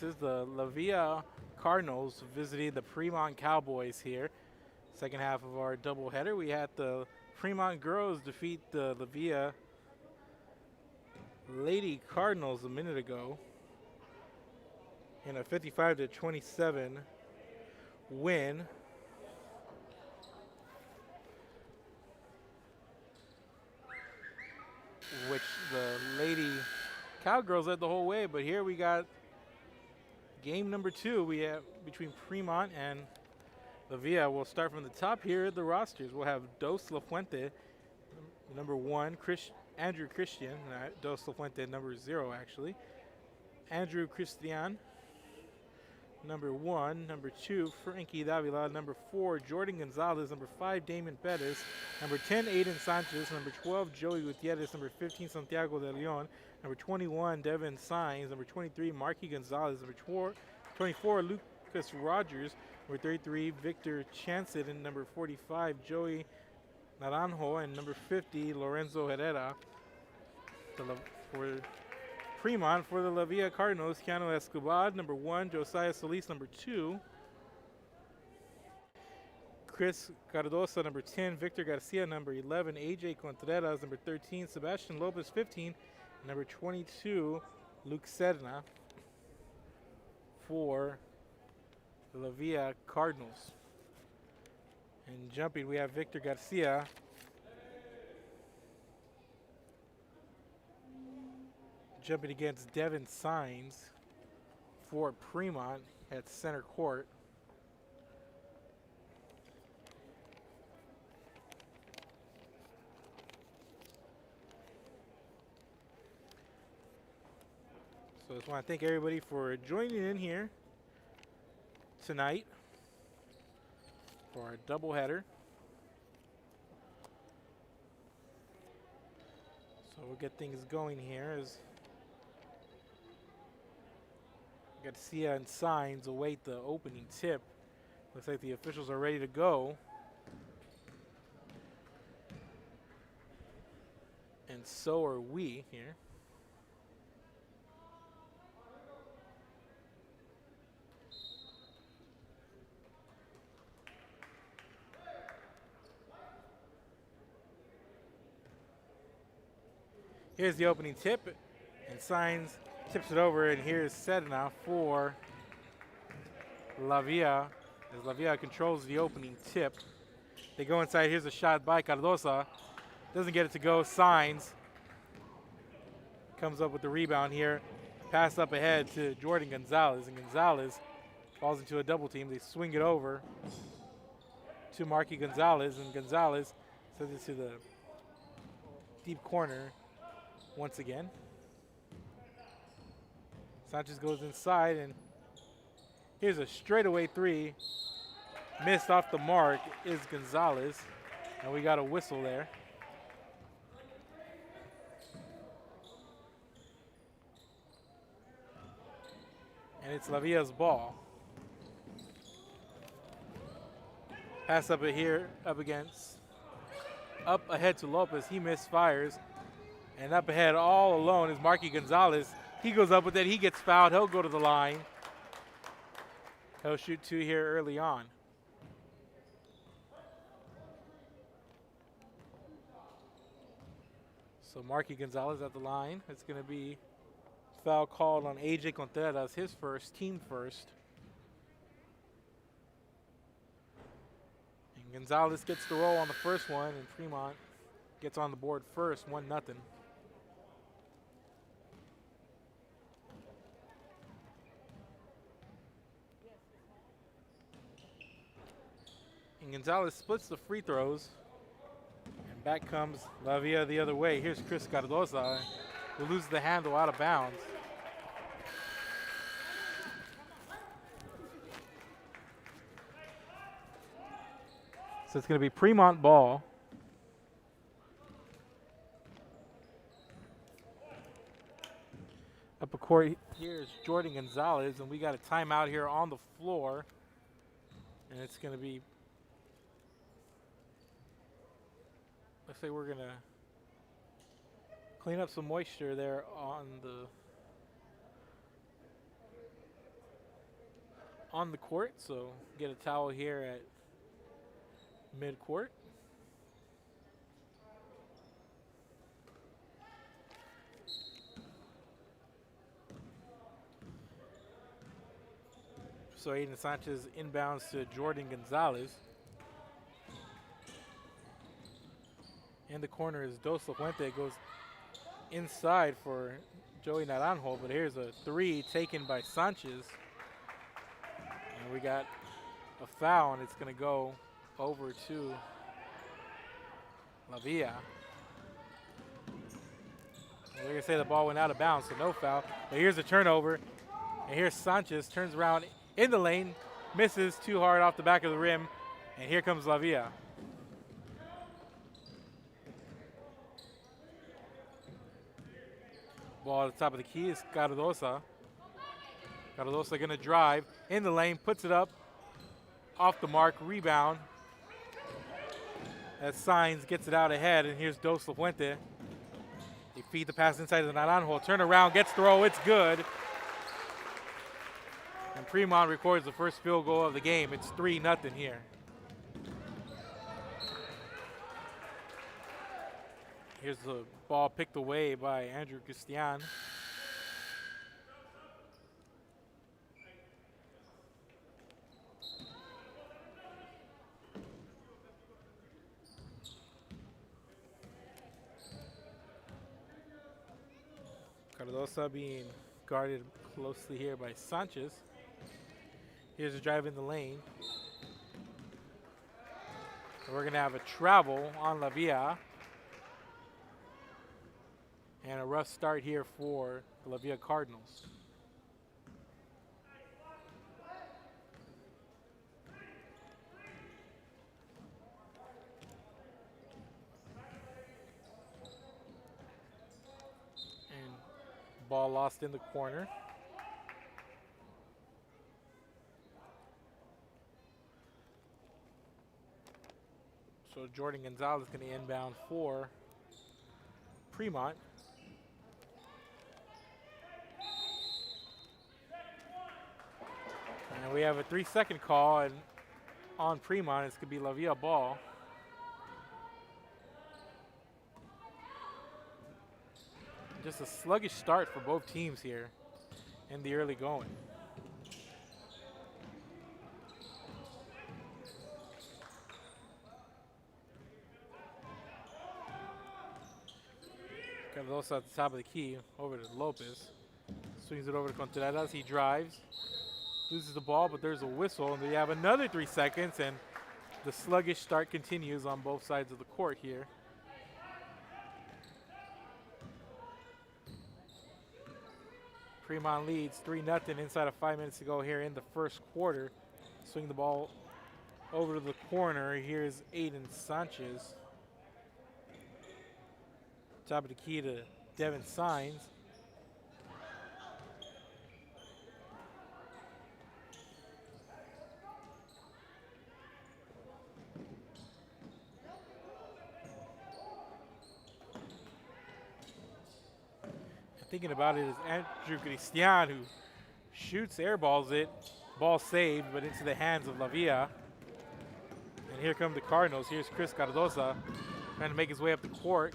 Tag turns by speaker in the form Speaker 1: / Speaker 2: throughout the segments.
Speaker 1: This is the La Villa Cardinals visiting the Premont Cowboys here. Second half of our doubleheader, we had the Premont girls defeat the La Villa Lady Cardinals a minute ago in a 55-27 win. Which the Lady Cowgirls led the whole way, but here we got game number 2 we have between Premont and La Villa. We'll start from the top here at the rosters. We'll have Dos La Fuente, number 1, Andrew Christian, Dos La Fuente, number 0 actually. Andrew Christian, number 1. Number 2, Frankie Davila. Number 4, Jordan Gonzalez. Number 5, Damon Perez. Number 10, Aiden Sanchez. Number 12, Joey Gutierrez. Number 15, Santiago de Leon. Number 21, Devin Sainz. Number 23, Marky Gonzalez. Number 24, Lucas Rogers. Number 33, Victor Chancet. And number 45, Joey Naranjo. And number 50, Lorenzo Herrera. For Premont, for the La Villa Cardinals, Keanu Escobar, number 1, Josiah Solis, number 2, Chris Cardosa, number 10, Victor Garcia, number 11, AJ Contreras, number 13, Sebastian Lopez, 15, number 22, Luke Serna for the La Villa Cardinals. And jumping, we have Victor Garcia. Jumping against Devin Sainz for Premont at center court. So I just want to thank everybody for joining in here tonight for our doubleheader. So we'll get things going here as Garcia and Sainz await the opening tip. Looks like the officials are ready to go. And so are we here. Here's the opening tip, and Sainz tips it over, and here's Sedna for La Villa, as La Villa controls the opening tip. They go inside. Here's a shot by Cardosa. Doesn't get it to go. Sainz comes up with the rebound here. Pass up ahead to Jordan Gonzalez, and Gonzalez falls into a double team. They swing it over to Marky Gonzalez, and Gonzalez sends it to the deep corner once again. Sanchez goes inside, and here's a straightaway 3. Missed off the mark is Gonzalez, and we got a whistle there. And it's La Villa's ball. Pass up here, up ahead to Lopez. He misfires, and up ahead all alone is Marky Gonzalez. He goes up with it. He gets fouled. He'll go to the line. He'll shoot 2 here early on. So Marky Gonzalez at the line. It's going to be foul called on AJ Contreras, his first, team first. And Gonzalez gets the roll on the first one, and Premont gets on the board first, 1-0. And Gonzalez splits the free throws, and back comes La Villa the other way. Here's Chris Cardosa, who loses the handle out of bounds. So it's going to be Premont ball. Up a court, here's Jordan Gonzalez, and we got a timeout here on the floor. And it's going to be, looks like we're going to clean up some moisture there on on the court, so get a towel here at mid-court. So Aiden Sanchez inbounds to Jordan Gonzalez. In the corner is Dos La Fuente, goes inside for Joey Naranjo, but here's a three taken by Sanchez. And we got a foul, and it's going to go over to La Villa. We're going to say the ball went out of bounds, so no foul. But here's a turnover, and here's Sanchez, turns around in the lane, misses too hard off the back of the rim, and here comes La Villa. Ball at the top of the key is Cardosa. Cardosa going to drive in the lane, puts it up, off the mark, rebound. As Sainz gets it out ahead, and here's Dos La Fuente. They feed the pass inside of the Naranjo. Turn around, gets throw, it's good. And Premont records the first field goal of the game. It's 3-0 here. Here's the ball picked away by Andrew Christian. Cardosa being guarded closely here by Sanchez. Here's a drive in the lane. And we're going to have a travel on La Villa. And a rough start here for the La Villa Cardinals. And ball lost in the corner. So Jordan Gonzalez is going to inbound for Premont. And we have a 3-second call, and on Premont, it's going to be La Villa ball. Just a sluggish start for both teams here in the early going. Cardosa at the top of the key, over to Lopez. Swings it over to Contreras, he drives. Loses the ball, but there's a whistle, and they have another 3 seconds, and the sluggish start continues on both sides of the court here. Premont leads 3-0 inside of 5 minutes to go here in the first quarter. Swing the ball over to the corner. Here's Aiden Sanchez. Top of the key to Devin Sainz. Thinking about it is Andrew Christian, who shoots, airballs it. Ball saved, but into the hands of La Villa. And here come the Cardinals. Here's Chris Cardosa trying to make his way up the court.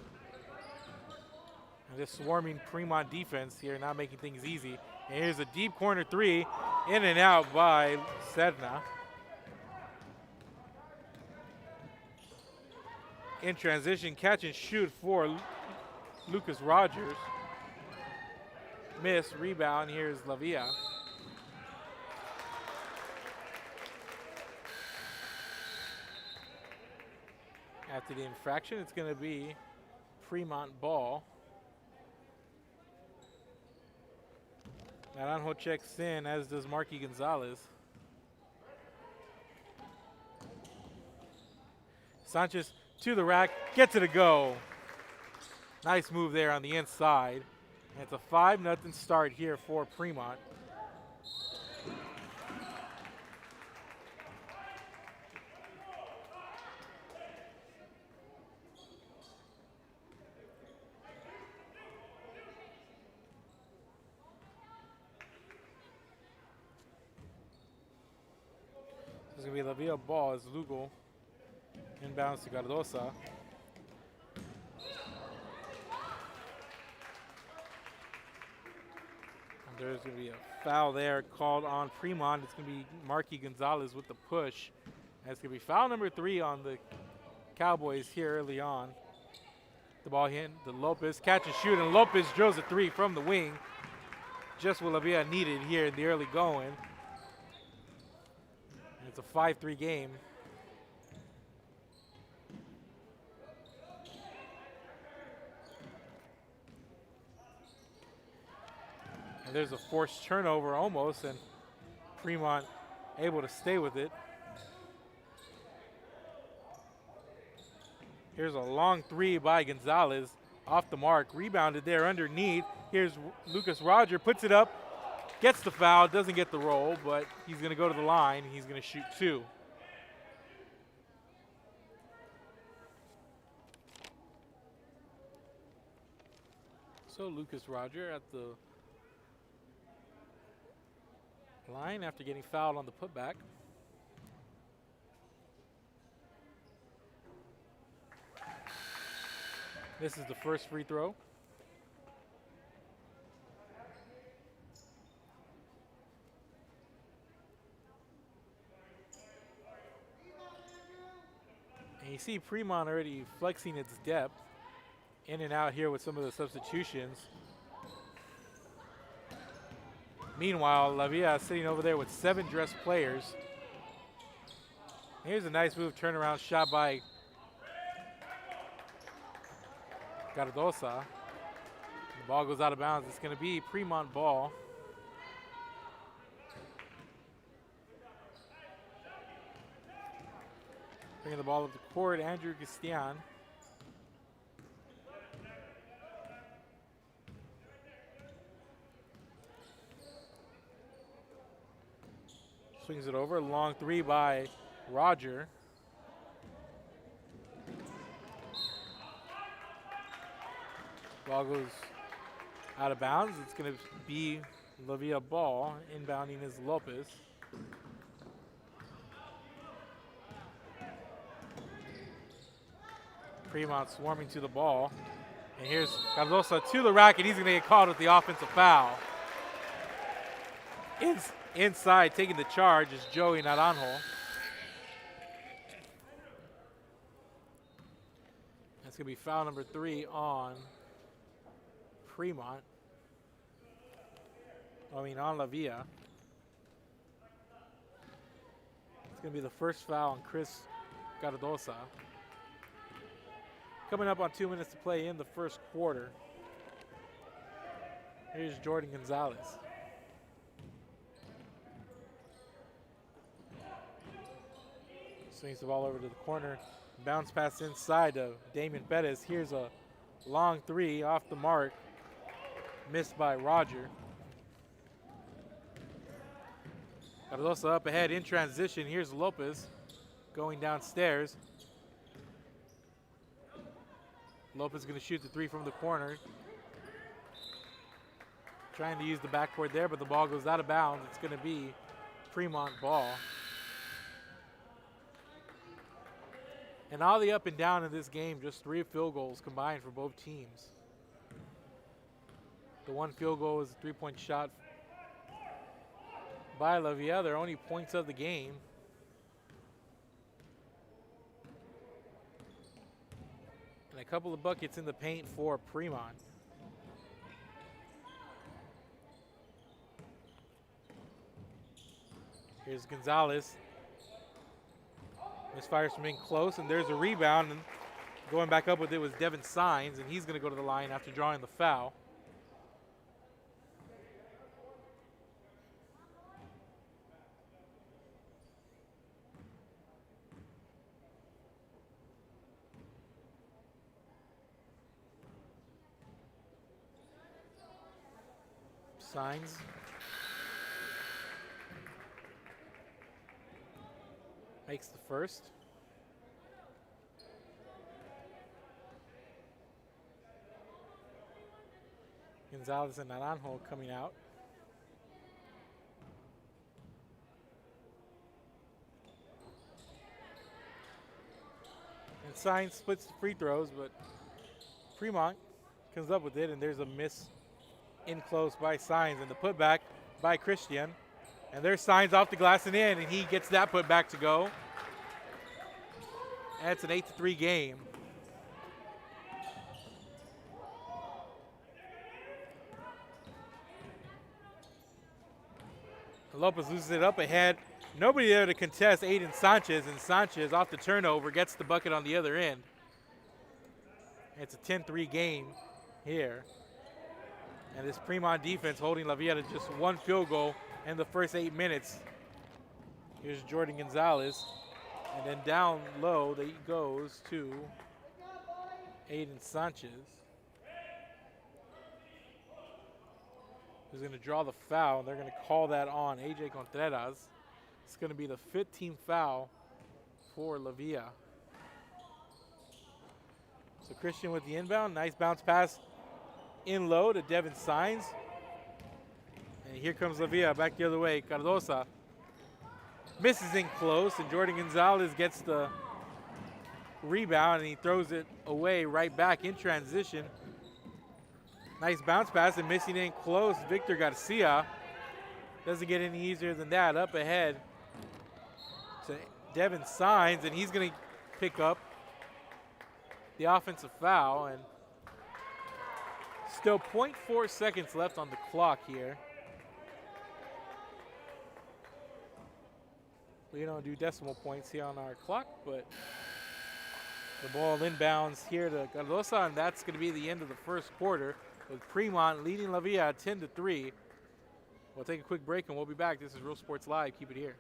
Speaker 1: And this swarming Premont defense here, not making things easy. And here's a deep corner three, in and out by Serna. In transition, catch and shoot for Lucas Rogers. Miss, rebound, here's La Villa. After the infraction, it's going to be Premont ball. Naranjo checks in, as does Marky Gonzalez. Sanchez to the rack, gets it to go. Nice move there on the inside. And it's a 5-0 start here for Premont. going to be La Villa ball as Lugo inbounds to Cardosa. And there's going to be a foul there called on Premont. It's going to be Marky Gonzalez with the push. And it's going to be foul number 3 on the Cowboys here early on. The ball hit to Lopez, catch and shoot, and Lopez drills a 3 from the wing. Just what La Villa needed here in the early going. And it's a 5-3 game. And there's a forced turnover almost, and Premont able to stay with it. Here's a long 3 by Gonzalez, off the mark, rebounded there underneath. Here's Lucas Roger, puts it up, gets the foul, doesn't get the roll, but he's going to go to the line. He's going to shoot 2. So Lucas Roger at the line after getting fouled on the putback. This is the first free throw. And you see Premont already flexing its depth in and out here with some of the substitutions. Meanwhile, La Villa sitting over there with 7 dressed players. Here's a nice move, turnaround shot by Cardosa. The ball goes out of bounds. It's going to be Premont ball. Bringing the ball up the court, Andrew Gistian. Swings it over, long 3 by Roger. Ball goes out of bounds. It's going to be La Villa ball. Inbounding is Lopez. Premont swarming to the ball. And here's Cardosa to the rack, and he's going to get caught with the offensive foul. Inside, taking the charge is Joey Naranjo. That's going to be foul number 3 on Premont. On La Villa. It's going to be the first foul on Chris Cardosa. Coming up on 2 minutes to play in the first quarter. Here's Jordan Gonzalez. Swings the ball over to the corner. Bounce pass inside to Damien Perez. Here's a long 3 off the mark. Missed by Roger. Cardosa up ahead in transition. Here's Lopez going downstairs. Lopez going to shoot the 3 from the corner. Trying to use the backboard there, but the ball goes out of bounds. It's going to be Premont ball. And all the up and down in this game, just 3 field goals combined for both teams. The one field goal was a 3-point shot by La Villa. Their only points of the game. And a couple of buckets in the paint for Premont. Here's Gonzalez. Misfires from in close, and there's a rebound. And going back up with it was Devin Sines, and he's going to go to the line after drawing the foul. Sines. Makes the first. Gonzalez and Naranjo coming out. Signs splits the free throws, but Premont comes up with it, and there's a miss in close by Signs, and the putback by Christian. And there's Signs off the glass and in, and he gets that putback to go. And it's an 8-3 game. Lopez loses it up ahead. Nobody there to contest Aiden Sanchez, and Sanchez off the turnover gets the bucket on the other end. It's a 10-3 game here. And this Premont defense holding La Villa to just one field goal in the first 8 minutes. Here's Jordan Gonzalez. And then down low, he goes to Aiden Sanchez, who's going to draw the foul, and they're going to call that on AJ Contreras. It's going to be the 15th foul for La Villa. So Christian with the inbound. Nice bounce pass in low to Devin Signs. And here comes La Villa back the other way. Cardosa misses in close, and Jordan Gonzalez gets the rebound, and he throws it away right back in transition. Nice bounce pass, and missing in close, Victor Garcia. Doesn't get any easier than that. Up ahead to Devin Signs, and he's going to pick up the offensive foul. And still 0.4 seconds left on the clock here. We don't do decimal points here on our clock, but the ball inbounds here to Cardosa, and that's going to be the end of the first quarter, with Premont leading La Villa 10-3. We'll take a quick break and we'll be back. This is Real Sports Live. Keep it here.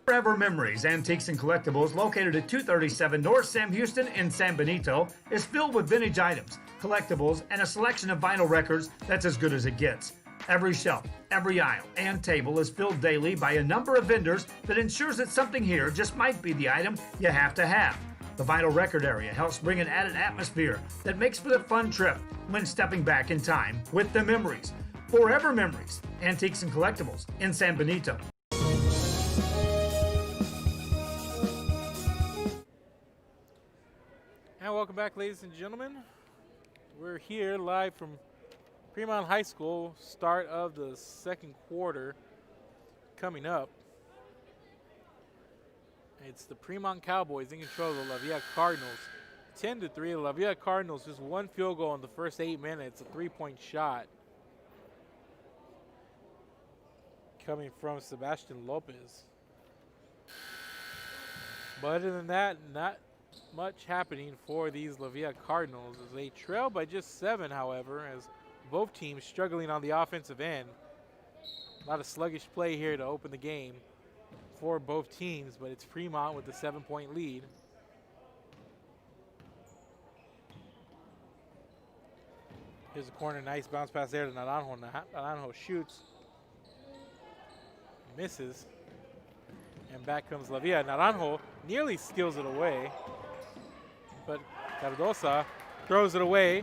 Speaker 2: Forever Memories, Antiques and Collectibles, located at 237 North Sam Houston in San Benito, is filled with vintage items, collectibles, and a selection of vinyl records that's as good as it gets. Every shelf, every aisle, and table is filled daily by a number of vendors that ensures that something here just might be the item you have to have. The vinyl record area helps bring an added atmosphere that makes for the fun trip when stepping back in time with the memories. Forever Memories, Antiques and Collectibles in San Benito.
Speaker 1: And welcome back, ladies and gentlemen. We're here live from Premont High School, start of the second quarter coming up. It's the Premont Cowboys in control of the La Villa Cardinals. 10-3, the La Villa Cardinals just one field goal in the first 8 minutes, a three-point shot coming from Sebastian Lopez. But other than that, not much happening for these La Villa Cardinals as they trail by just 7, however, as both teams struggling on the offensive end. A lot of sluggish play here to open the game for both teams, but it's Premont with the 7-point lead. Here's a corner, nice bounce pass there to Naranjo. Naranjo shoots, misses, and back comes La Villa. Naranjo nearly steals it away, but Cardosa throws it away.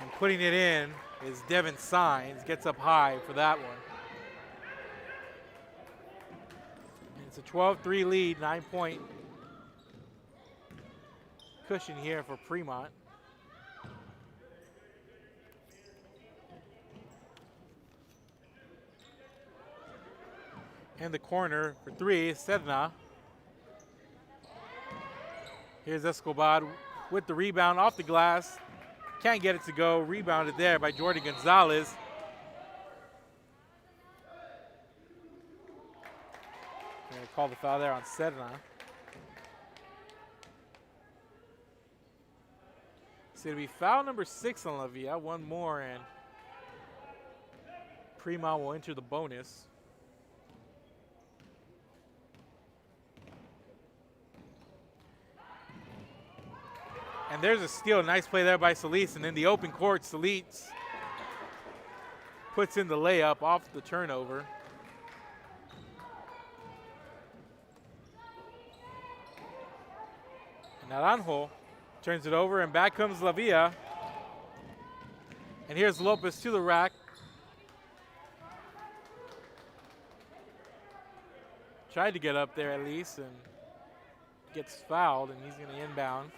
Speaker 1: And putting it in is Devin Signs, gets up high for that one. And it's a 12-3 lead, 9-point cushion here for Premont. And the corner for 3, Sedna. Here's Escobar with the rebound off the glass. Can't get it to go. Rebounded there by Jordan Gonzalez. Going to call the foul there on Sedna. It's going to be foul number 6 on La Villa. One more, and Premont will enter the bonus. And there's a steal. Nice play there by Solis. And in the open court, Solis puts in the layup off the turnover. Naranjo turns it over, and back comes La Villa. And here's Lopez to the rack. Tried to get up there at least, and gets fouled, and he's going to inbound.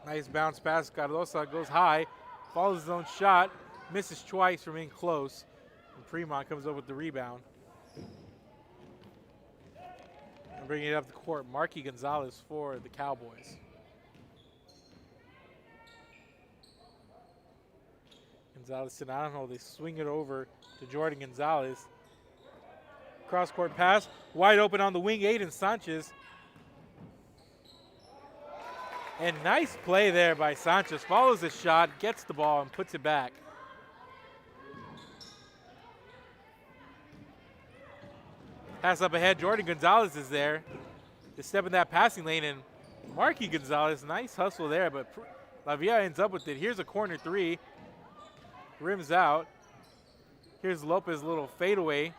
Speaker 1: Nice bounce pass. Cardosa goes high, follows his own shot, misses twice from in close. And Premont comes up with the rebound. And bringing it up the court, Marky Gonzalez for the Cowboys. Gonzalez to Naranjo. They swing it over to Jordan Gonzalez. Cross-court pass, wide open on the wing, Aiden Sanchez. And nice play there by Sanchez. Follows the shot, gets the ball, and puts it back. Pass up ahead, Jordan Gonzalez is there to step in that passing lane, and Marky Gonzalez, nice hustle there, but Lavia ends up with it. Here's a corner three. Rims out. Here's Lopez, little fadeaway.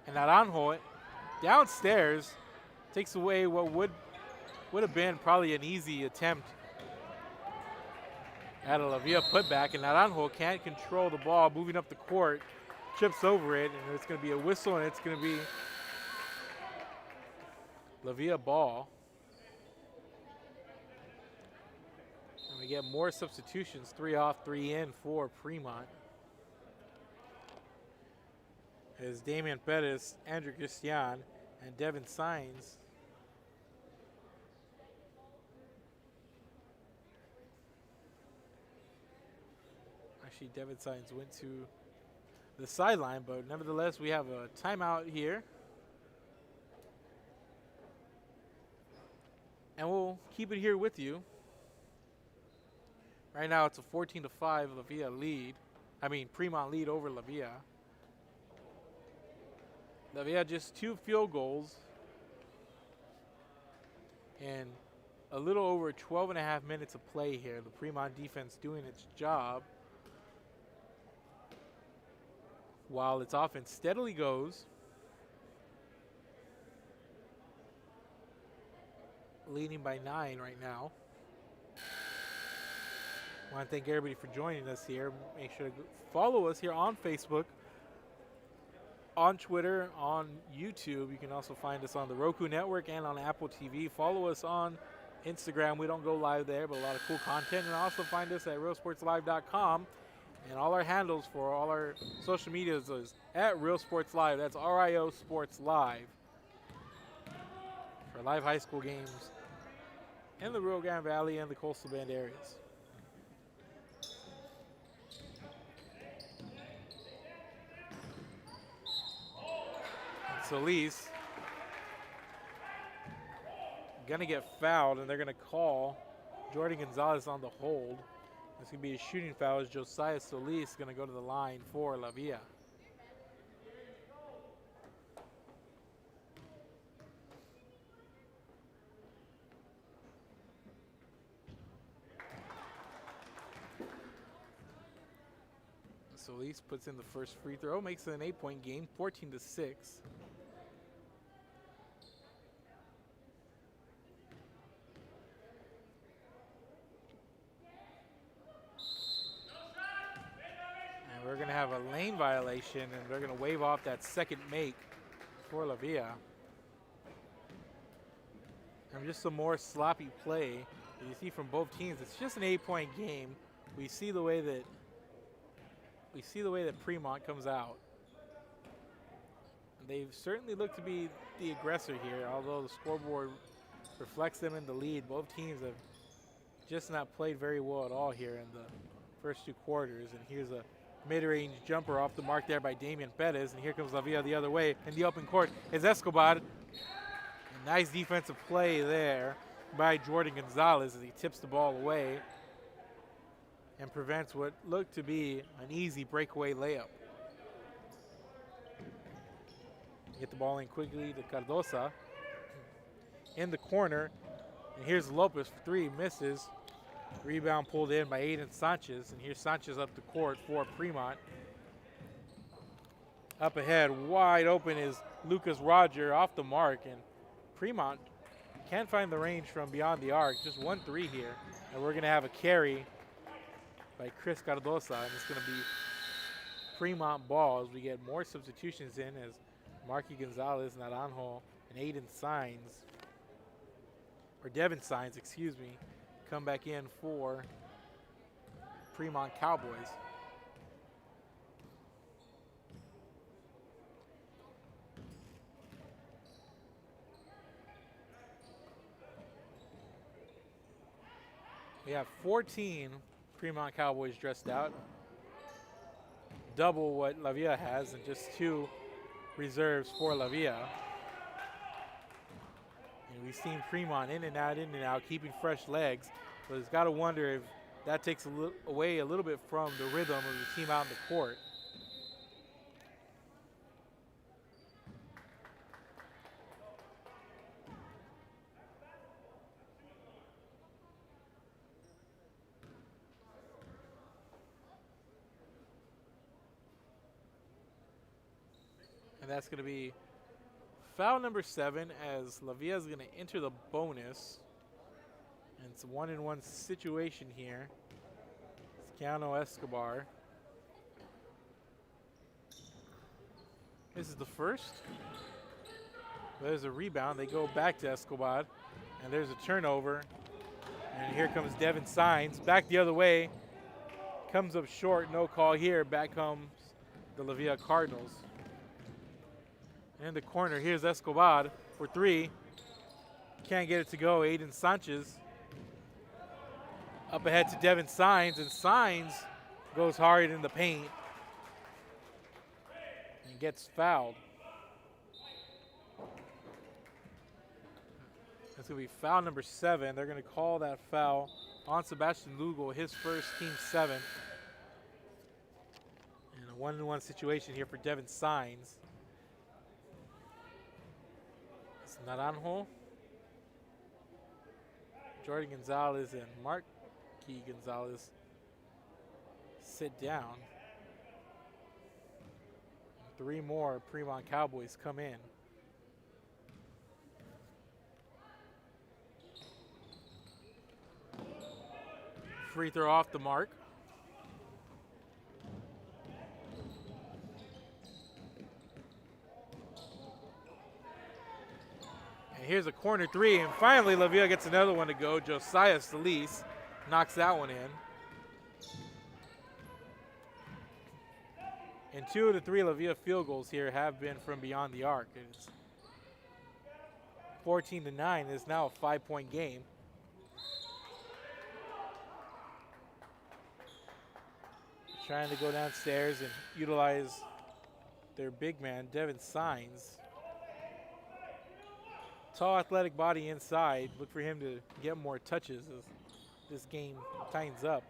Speaker 1: And Naranjo downstairs takes away what would have been probably an easy attempt at a Lavia putback. And Naranjo can't control the ball, moving up the court, chips over it, and it's going to be a whistle, and it's going to be Lavia ball. And we get more substitutions, 3 off, 3 in for Premont. As Damian Perez, Andrew Christian, and Devin Sainz. Actually, Devin Sainz went to the sideline, but nevertheless, we have a timeout here. And we'll keep it here with you. Right now, it's a 14-5 Lavia lead. Premont lead over Lavia. Lavia just 2 field goals and a little over 12 and a half minutes of play here. The Premont defense doing its job while its offense steadily goes. Leading by 9 right now. I want to thank everybody for joining us here. Make sure to follow us here on Facebook, on Twitter, on YouTube. You can also find us on the Roku Network and on Apple TV. Follow us on Instagram. We don't go live there, but a lot of cool content. And also find us at realsportslive.com. And all our handles for all our social medias is at Real Sports Live. That's RIO Sports Live. For live high school games in the Rio Grande Valley and the Coastal Bend areas. Solis gonna get fouled, and they're gonna call Jordan Gonzalez on the hold. It's gonna be a shooting foul as Josiah Solis gonna go to the line for Lavia. Solis puts in the first free throw, makes it an 8-point game, 14-6. We're going to have a lane violation, and they're going to wave off that second make for Lavia. And just some more sloppy play that you see from both teams. It's just an 8-point game. We see the way that Premont comes out. They certainly look to be the aggressor here, although the scoreboard reflects them in the lead. Both teams have just not played very well at all here in the first 2 quarters. And here's a mid-range jumper off the mark there by Damian Perez, and here comes Lavia the other way in the open court is Escobar. A nice defensive play there by Jordan Gonzalez as he tips the ball away and prevents what looked to be an easy breakaway layup. Get the ball in quickly to Cardosa in the corner, and here's Lopez for 3, misses. Rebound pulled in by Aiden Sanchez, and here's Sanchez up the court for Premont. Up ahead, wide open is Lucas Roger off the mark, and Premont can't find the range from beyond the arc. Just 1-3 here, and we're going to have a carry by Chris Cardosa, and it's going to be Premont ball as we get more substitutions in as Marky Gonzalez, Naranjo, and Aiden Signs, or Devin Signs, excuse me, come back in for Premont Cowboys. We have 14 Premont Cowboys dressed out, double what La Villa has, and just 2 reserves for La Villa. And we've seen Premont in and out, keeping fresh legs. But it's got to wonder if that takes away a little bit from the rhythm of the team out in the court. And that's going to be foul number 7 as La Villa is going to enter the bonus. And it's a 1-on-1 situation here. It's Keanu Escobar. This is the first. There's a rebound. They go back to Escobar. And there's a turnover. And here comes Devin Signs. Back the other way. Comes up short. No call here. Back comes the La Villa Cardinals. In the corner, here's Escobar for 3. Can't get it to go. Aiden Sanchez up ahead to Devin Signs, and Signs goes hard in the paint and gets fouled. That's going to be foul number 7. They're going to call that foul on Sebastian Lugo, his first, team 7. And a 1-on-1 situation here for Devin Signs. It's Naranjo, Jordan Gonzalez, and Marky Gonzalez sit down. 3 more Premont Cowboys come in. Free throw off the mark. And here's a corner 3, and finally La Villa gets another one to go. Josiah Solis knocks that one in. And 2 of the 3 La Villa field goals here have been from beyond the arc. It's 14-9. It's now a 5-point game. Trying to go downstairs and utilize their big man, Devin Signs. Tall, athletic body inside. Look for him to get more touches as this game tightens up.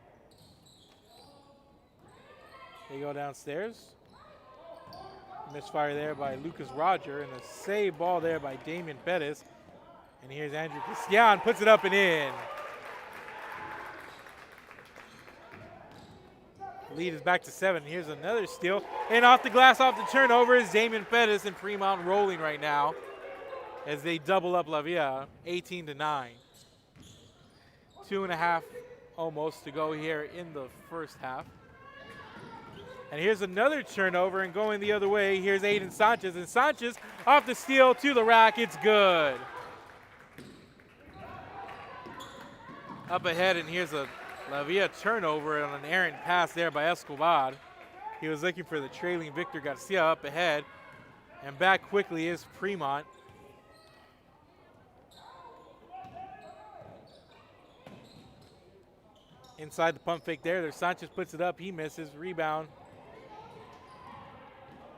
Speaker 1: They go downstairs. Misfire there by Lucas Roger, and a save ball there by Damian Pettis. And here's Andrew Cristian, puts it up and in. Lead is back to 7. Here's another steal. And off the glass, off the turnover is Damian Pettis, and Premont rolling right now as they double up La Villa, 18-9. 2.5 almost to go here in the first half. And here's another turnover, and going the other way, here's Aiden Sanchez. And Sanchez off the steal to the rack. It's good. Up ahead, and here's a La Villa turnover on an errant pass there by Escobar. He was looking for the trailing Victor Garcia up ahead. And back quickly is Premont. Inside the pump fake there. There's Sanchez, puts it up. He misses. Rebound.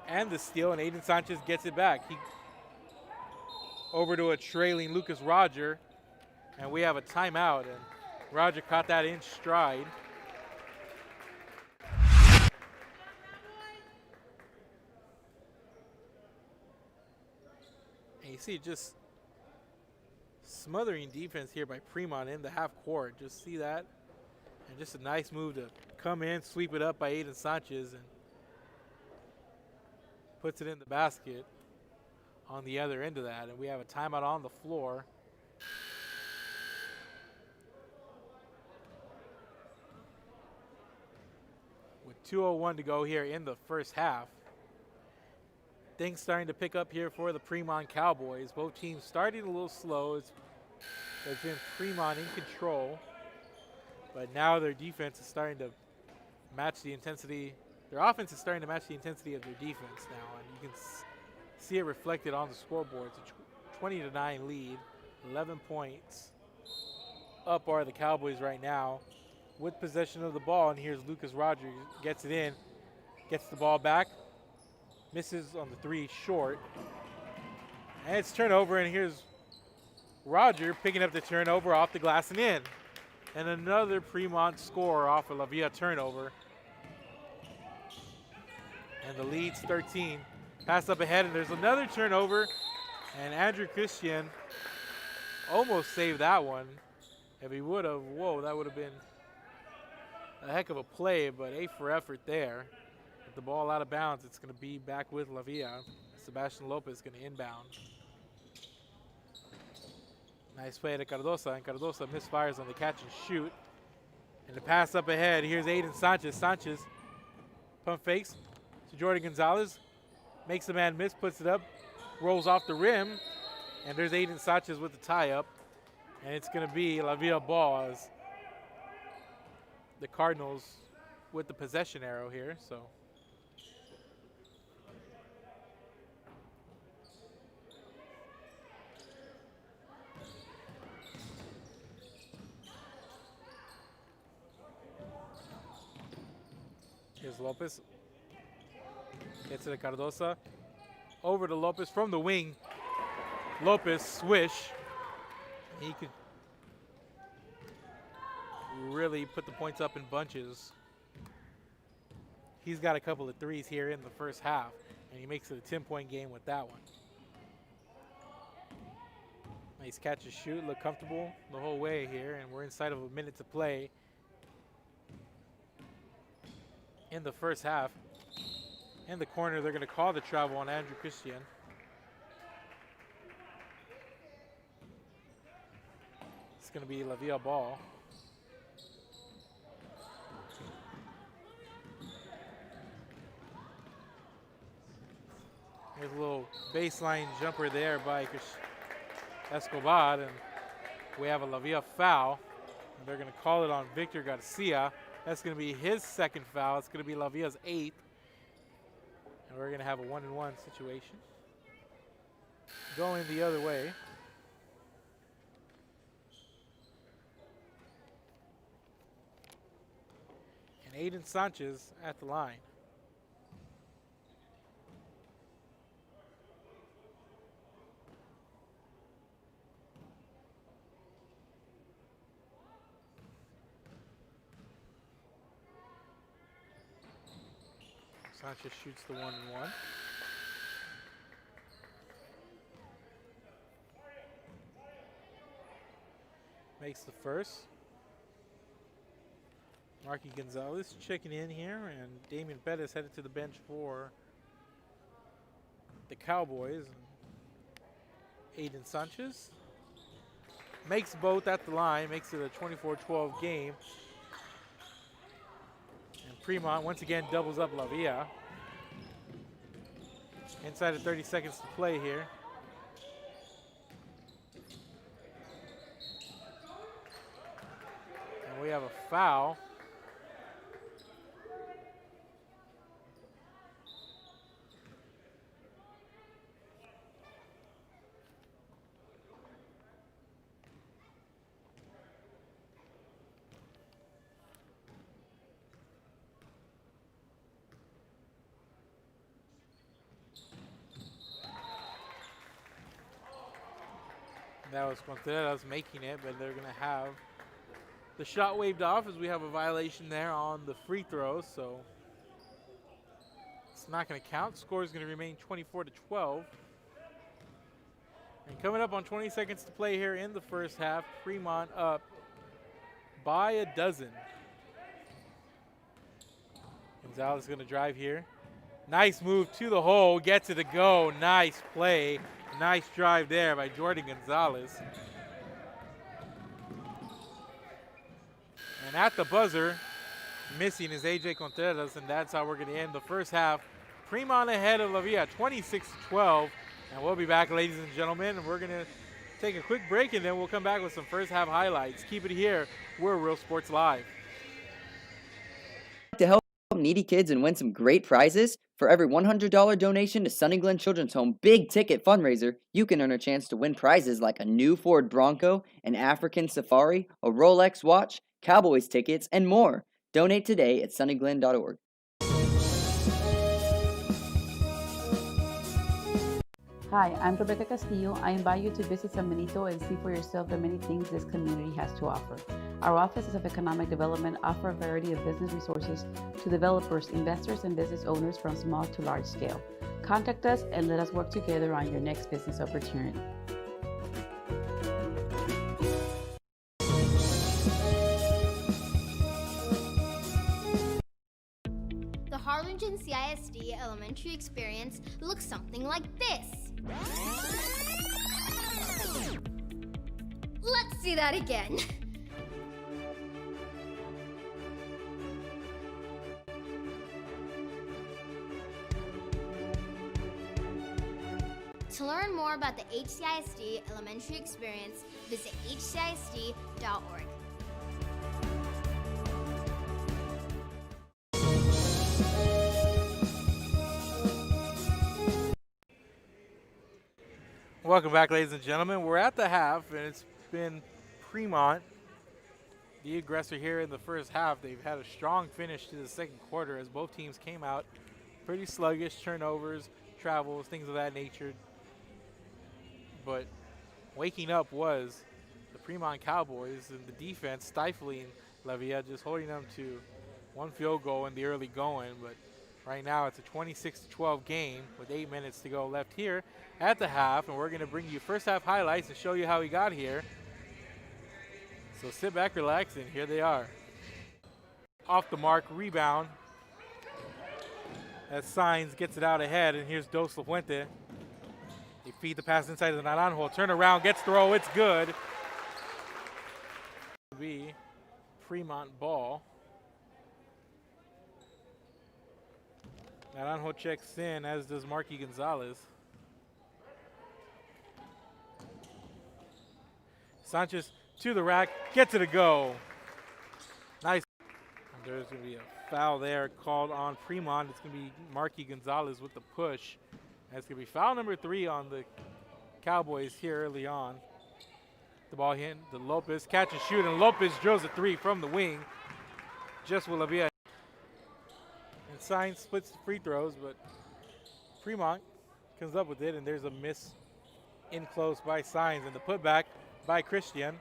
Speaker 1: And the steal, and Aiden Sanchez gets it back. Over to a trailing Lucas Roger. And we have a timeout. And Roger caught that in stride. And you see just smothering defense here by Premont in the half court. Just see that. And just a nice move to come in, sweep it up by Aiden Sanchez, and puts it in the basket on the other end of that. And we have a timeout on the floor. With 2:01 to go here in the first half. Things starting to pick up here for the Premont Cowboys. Both teams starting a little slow. It's been Premont in control, but now their defense is starting to match the intensity. Their offense is starting to match the intensity of their defense now, and you can see it reflected on the scoreboard. It's a 20-9 lead, 11 points. Up are the Cowboys right now with possession of the ball, and here's Lucas Rogers, gets it in, gets the ball back, misses on the three short, and it's turnover, and here's Roger picking up the turnover off the glass and in. And another Premont score off a Lavia turnover. And the lead's 13. Pass up ahead, and there's another turnover, and Andrew Christian almost saved that one. If he would have, whoa, that would have been a heck of a play, but A for effort there. With the ball out of bounds, it's going to be back with Lavia. Sebastian Lopez going to inbound. Nice play to Cardosa, and Cardosa misfires on the catch and shoot. And the pass up ahead, here's Aiden Sanchez. Sanchez pump fakes to Jordan Gonzalez. Makes the man miss, puts it up, rolls off the rim. And there's Aiden Sanchez with the tie-up. And it's going to be Lavia ball as the Cardinals with the possession arrow here. So here's Lopez. Gets it to Cardosa. Over to Lopez from the wing. Lopez swish. He could really put the points up in bunches. He's got a couple of threes here in the first half, and he makes it a 10-point game with that one. Nice catch and shoot, look comfortable the whole way here, and we're inside of a minute to play in the first half. In the corner, they're going to call the travel on Andrew Christian. It's going to be Lavia ball. There's a little baseline jumper there by Escobar, and we have a Lavia foul. And they're going to call it on Victor Garcia. That's going to be his second foul. It's going to be Lavia's 8th. And we're going to have a 1-and-1 situation. Going the other way. And Aiden Sanchez at the line. Sanchez shoots the 1-and-1. Makes the first. Marky Gonzalez checking in here, and Damian Pettis headed to the bench for the Cowboys. Aiden Sanchez makes both at the line, makes it a 24-12 game. Premont once again doubles up Lavia. Inside of 30 seconds to play here. And we have a foul. That was Contreras making it, but they're going to have the shot waved off as we have a violation there on the free throw, so it's not going to count. Score is going to remain 24-12. And coming up on 20 seconds to play here in the first half, Premont up by a dozen. Gonzalez is going to drive here. Nice move to the hole, gets it to go. Nice play. Nice drive there by Jordan Gonzalez. And at the buzzer, missing is AJ Contreras, and that's how we're going to end the first half. Premont ahead of La Villa, 26-12. And we'll be back, ladies and gentlemen, and we're going to take a quick break, and then we'll come back with some first half highlights. Keep it here. We're Real Sports Live.
Speaker 3: To help needy kids and win some great prizes? For every $100 donation to Sunny Glen Children's Home Big Ticket Fundraiser, you can earn a chance to win prizes like a new Ford Bronco, an African Safari, a Rolex watch, Cowboys tickets, and more. Donate today at sunnyglen.org.
Speaker 4: Hi, I'm Rebecca Castillo. I invite you to visit San Benito and see for yourself the many things this community has to offer. Our offices of economic development offer a variety of business resources to developers, investors, and business owners from small to large scale. Contact us and let us work together on your next business opportunity.
Speaker 5: The Harlingen CISD elementary experience looks something like this. Let's see that again. To learn more about the HCISD elementary experience, visit hcisd.org.
Speaker 1: Welcome back, ladies and gentlemen. We're at the half, and it's been Premont, the aggressor here in the first half. They've had a strong finish to the second quarter as both teams came out pretty sluggish, turnovers, travels, things of that nature. But waking up was the Premont Cowboys and the defense stifling La Villa, just holding them to one field goal in the early going. But right now it's a 26-12 game with 8 minutes to go left here at the half, and we're going to bring you first half highlights and show you how we got here. So sit back, relax, and here they are. Off the mark, rebound. As Sainz gets it out ahead, and here's Dos La Fuente. They feed the pass inside of the Naranjo. Turn around, gets throw, it's good. Be Premont ball. Naranjo checks in, as does Marky Gonzalez. Sanchez to the rack, gets it to go. Nice. There's going to be a foul there called on Premont. It's going to be Marky Gonzalez with the push. That's going to be foul number 3 on the Cowboys here early on. The ball hit to Lopez, catch and shoot, and Lopez drills a 3 from the wing. Just will be a. And Sainz splits the free throws, but Premont comes up with it, and there's a miss in close by Sainz, and the putback by Christian.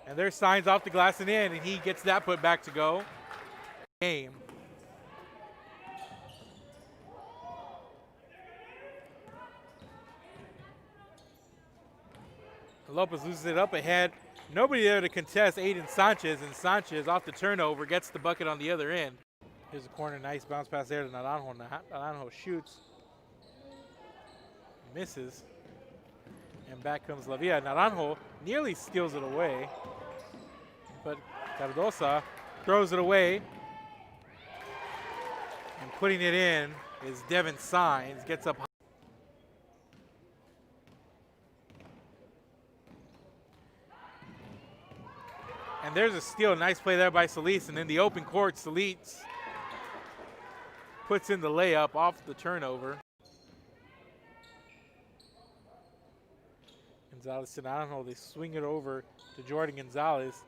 Speaker 1: And there's Sainz off the glass and in, and he gets that putback to go. Game. Lopez loses it up ahead. Nobody there to contest Aiden Sanchez, and Sanchez off the turnover gets the bucket on the other end. Here's a corner, nice bounce pass there to Naranjo. Naranjo shoots, misses, and back comes La Villa. Naranjo nearly steals it away, but Cardosa throws it away, and putting it in is Devin Sainz. Gets up. And there's a steal, nice play there by Solis, and in the open court, Solis puts in the layup off the turnover. Gonzalez to Naranjo, they swing it over to Jordan Gonzalez.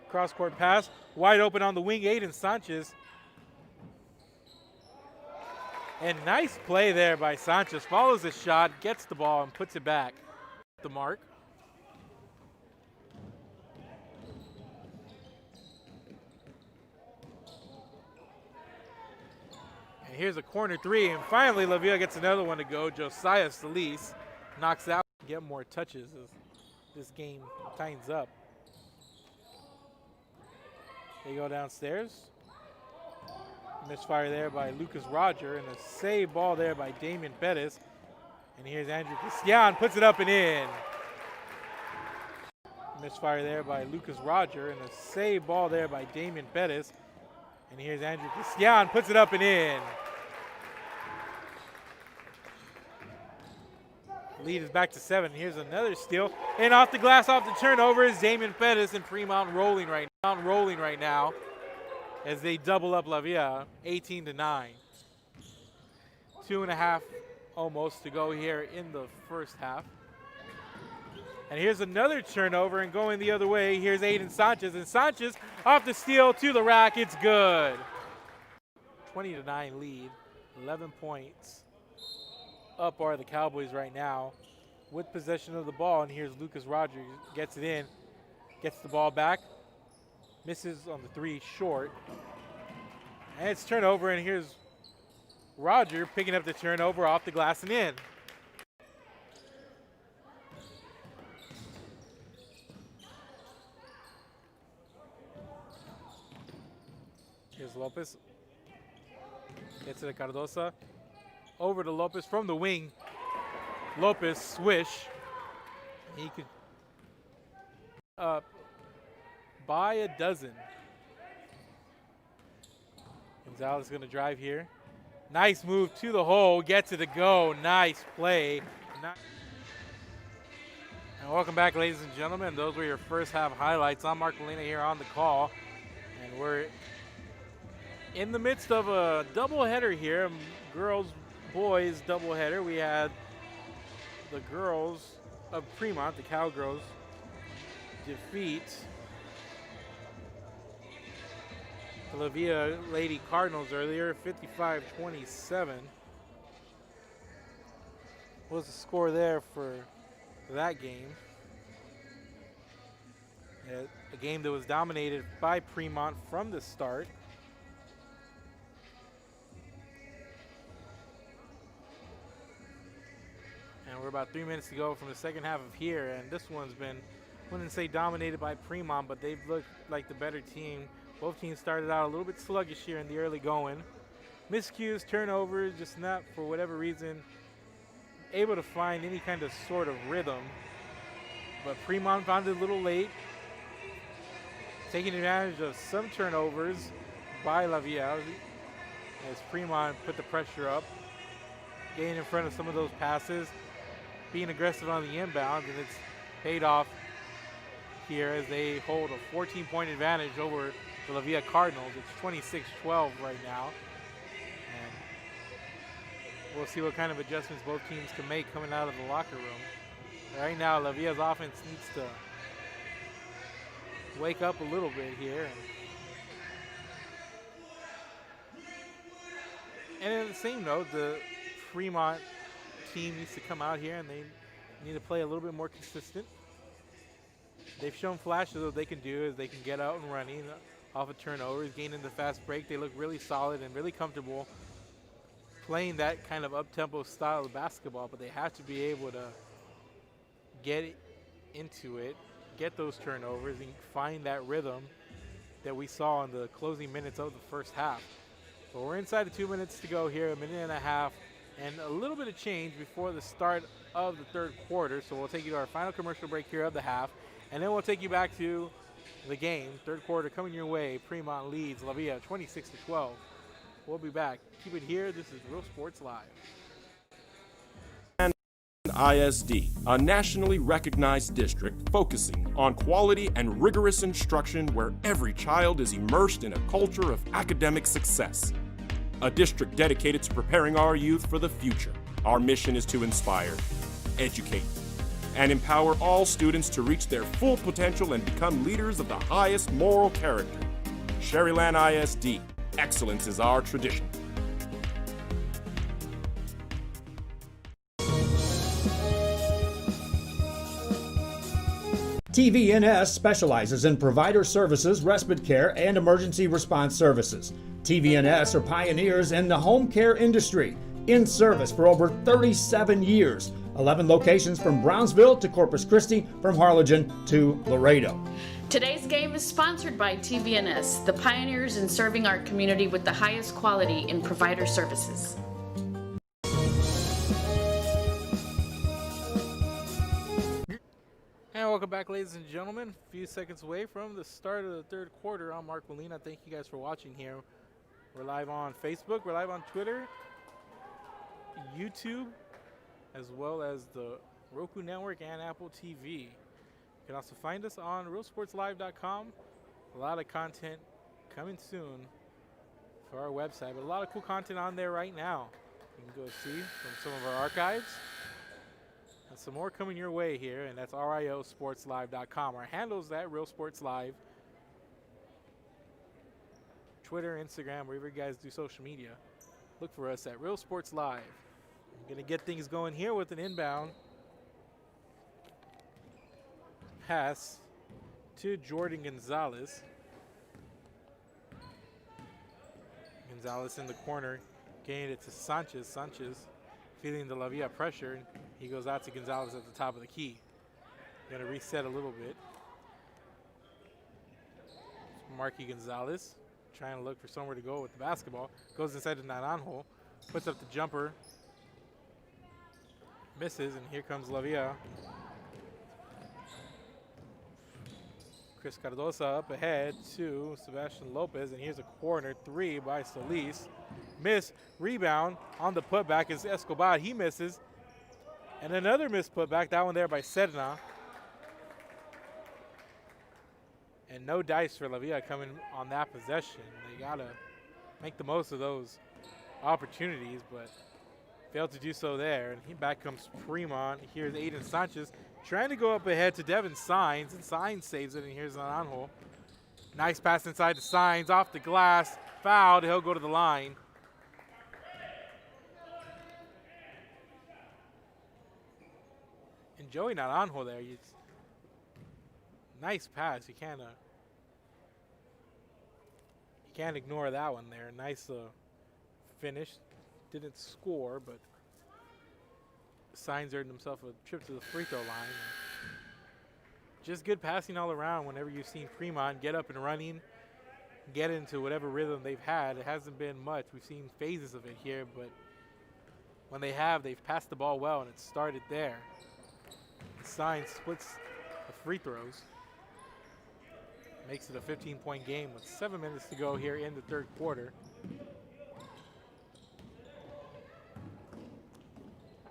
Speaker 1: Cross-court pass, wide open on the wing, Aiden Sanchez. And nice play there by Sanchez, follows the shot, gets the ball, and puts it back. The mark. Here's a corner 3, and finally La Villa gets another one to go. Josiah Solis knocks out, get more touches as this game tightens up. They go downstairs. Misfire there by Lucas Roger, and a save ball there by Damian Pettis. And here's Andrew Cristian, puts it up and in. Misfire there by Lucas Roger, and a save ball there by Damian Pettis. And here's Andrew Cristian, puts it up and in. Lead is back to 7. Here's another steal. And off the glass, off the turnover is Damon Pettis, and Premont rolling right now as they double up La Villa, 18-9. 2.5 almost to go here in the first half. And here's another turnover, and going the other way, here's Aiden Sanchez, and Sanchez off the steal to the rack, it's good. 20-9 lead, 11 points. Up are the Cowboys right now with possession of the ball, and here's Lucas Rogers, gets it in, gets the ball back, misses on the 3 short, and it's turnover, and here's Roger picking up the turnover off the glass and in. Here's Lopez. Gets it to Cardosa. Over to Lopez from the wing. Lopez swish. He could by a dozen. Gonzalez is going to drive here. Nice move to the hole. Gets it to go. Nice play. And welcome back, ladies and gentlemen. Those were your first half highlights. I'm Mark Molina here on the call. And we're in the midst of a doubleheader here, girls, boys doubleheader. We had the girls of Premont, the Cowgirls, defeat the La Villa Lady Cardinals earlier, 55-27. What was the score there for that game? A game that was dominated by Premont from the start. And we're about 3 minutes to go from the second half of here, and this one's been, I wouldn't say dominated by Premont, but they've looked like the better team. Both teams started out a little bit sluggish here in the early going. Miscues, turnovers, just not, for whatever reason, able to find any kind of sort of rhythm. But Premont found it a little late, taking advantage of some turnovers by La Villa as Premont put the pressure up, getting in front of some of those passes, being aggressive on the inbound, and it's paid off here as they hold a 14-point advantage over the La Villa Cardinals. It's 26-12 right now. And we'll see what kind of adjustments both teams can make coming out of the locker room. Right now, La Villa's offense needs to wake up a little bit here. And on the same note, the Premont team needs to come out here and they need to play a little bit more consistent. They've shown flashes of what they can do as they can get out and running off of turnovers, gaining the fast break. They look really solid and really comfortable playing that kind of up-tempo style of basketball, but they have to be able to get into it, get those turnovers, and find that rhythm that we saw in the closing minutes of the first half. But we're inside of 2 minutes to go here, a minute and a half, and a little bit of change before the start of the third quarter. So we'll take you to our final commercial break here of the half, and then we'll take you back to the game. Third quarter coming your way. Premont leads La Villa 26-12. We'll be back. Keep it here. This is Real Sports Live.
Speaker 6: ISD, a nationally recognized district focusing on quality and rigorous instruction where every child is immersed in a culture of academic success. A district dedicated to preparing our youth for the future. Our mission is to inspire, educate, and empower all students to reach their full potential and become leaders of the highest moral character. Sherryland ISD, excellence is our tradition.
Speaker 2: TVNS specializes in provider services, respite care, and emergency response services. TVNS are pioneers in the home care industry, in service for over 37 years. 11 locations from Brownsville to Corpus Christi, from Harlingen to Laredo.
Speaker 7: Today's game is sponsored by TVNS, the pioneers in serving our community with the highest quality in provider services.
Speaker 1: And welcome Welcome back, ladies and gentlemen. A few seconds away from the start of the third quarter. I'm Mark Molina. Thank you guys for watching here. We're live on Facebook. We're live on Twitter, YouTube, as well as the Roku Network and Apple TV. You can also find us on realsportslive.com. A lot of content coming soon for our website, but a lot of cool content on there right now. You can go see from some of our archives. And some more coming your way here, and that's riosportslive.com. Our handle's at Real Sports Live. Twitter, Instagram, wherever you guys do social media. Look for us at Real Sports Live. I'm going to get things going here with an inbound pass to Jordan Gonzalez. Gonzalez in the corner, getting it to Sanchez. Sanchez feeling the La Villa pressure. He goes out to Gonzalez at the top of the key. Going to reset a little bit. Marky Gonzalez trying to look for somewhere to go with the basketball. Goes inside the Naranjo. Puts up the jumper. Misses, and here comes La Villa. Chris Cardosa up ahead to Sebastian Lopez, and here's a corner three by Solis. Miss, rebound on the putback is Escobar. He misses. And another missed putback, that one there by Sedna. And no dice for La Villa coming on that possession. They got to make the most of those opportunities, but failed to do so there. And back comes Premont. Here's Aiden Sanchez trying to go up ahead to Devin Sines, and Sines saves it, and here's Naranjo. Nice pass inside the Sines, off the glass, fouled. He'll go to the line. And Joey Naranjo there. Nice pass. You can't ignore that one there. Nice finish. Didn't score, but Sines earned himself a trip to the free throw line. Just good passing all around whenever you've seen Premont get up and running, get into whatever rhythm they've had. It hasn't been much. We've seen phases of it here, but when they have, they've passed the ball well, and it started there. Sines splits the free throws. Makes it a 15-point game with 7 minutes to go here in the third quarter.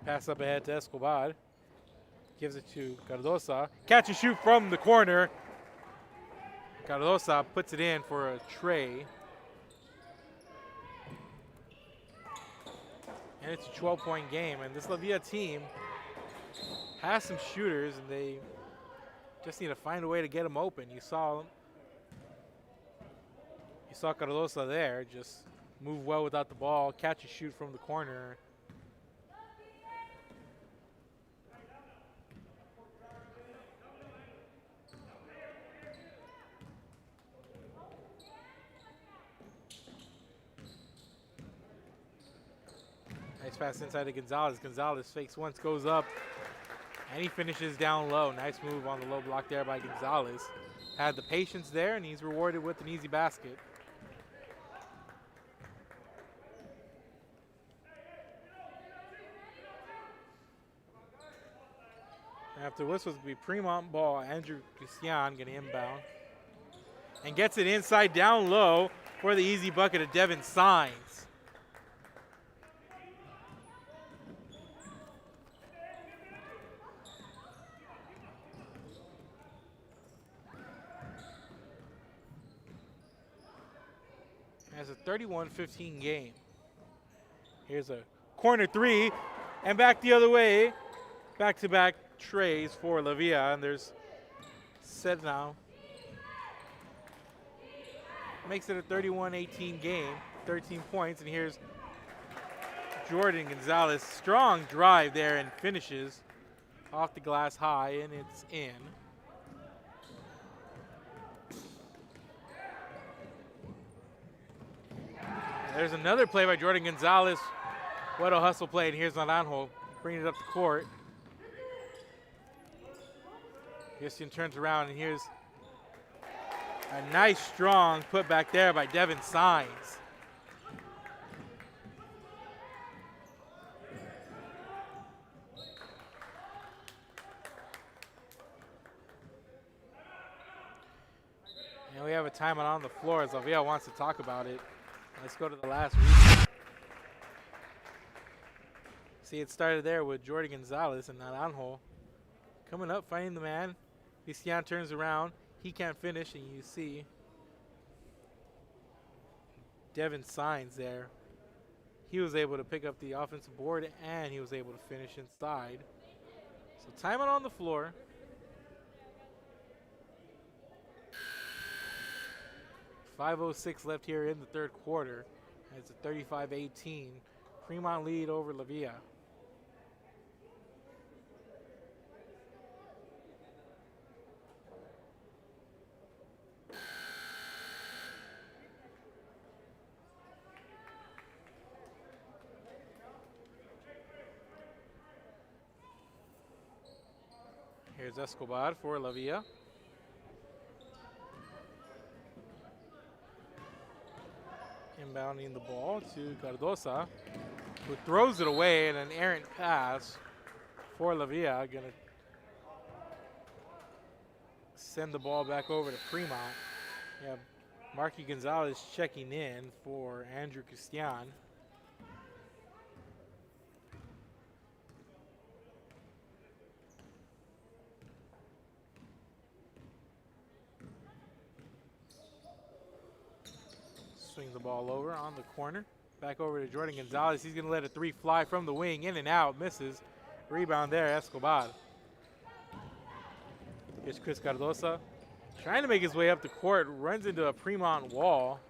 Speaker 1: Pass up ahead to Escobar. Gives it to Cardosa. Catch and shoot from the corner. Cardosa puts it in for a tray. And it's a 12-point game. And this La Villa team has some shooters, and they just need to find a way to get them open. You saw Cardosa there, just move well without the ball, catch and shoot from the corner. Nice pass inside to Gonzalez. Gonzalez fakes once, goes up, and he finishes down low. Nice move on the low block there by Gonzalez. Had the patience there, and he's rewarded with an easy basket. After whistles will be Premont ball. Andrew Cristian going to inbound. And gets it inside down low for the easy bucket of Devin Sines. It's a 31-15 game. Here's a corner three, and back the other way. Back-to-back trays for La Villa, and there's set now. Makes it a 31-18 game, 13 points, and here's Jordan Gonzalez. Strong drive there and finishes off the glass high, and it's in. There's another play by Jordan Gonzalez. What a hustle play, and here's Naranjo bringing it up the court. Houston turns around, and here's a nice, strong putback there by Devin Sines. And we have a timeout on the floor as Lavia wants to talk about it. Let's go to the last replay. See, it started there with Jordi Gonzalez and Naranjo coming up, finding the man. Cristian turns around. He can't finish, and you see Devin Signs there. He was able to pick up the offensive board, and he was able to finish inside. So timeout on the floor. .506 left here in the third quarter. It's a 35-18 Premont lead over Lavia. Here's Escobar for Lavia. Inbounding the ball to Cardosa, who throws it away in an errant pass for Lavia. Gonna send the ball back over to Premont. Yeah, Marky Gonzalez checking in for Andrew Cristian. Swing the ball over on the corner. Back over to Jordan Gonzalez. He's going to let a three fly from the wing. In and out. Misses. Rebound there, Escobar. Here's Chris Cardosa. Trying to make his way up the court. Runs into a Premont wall.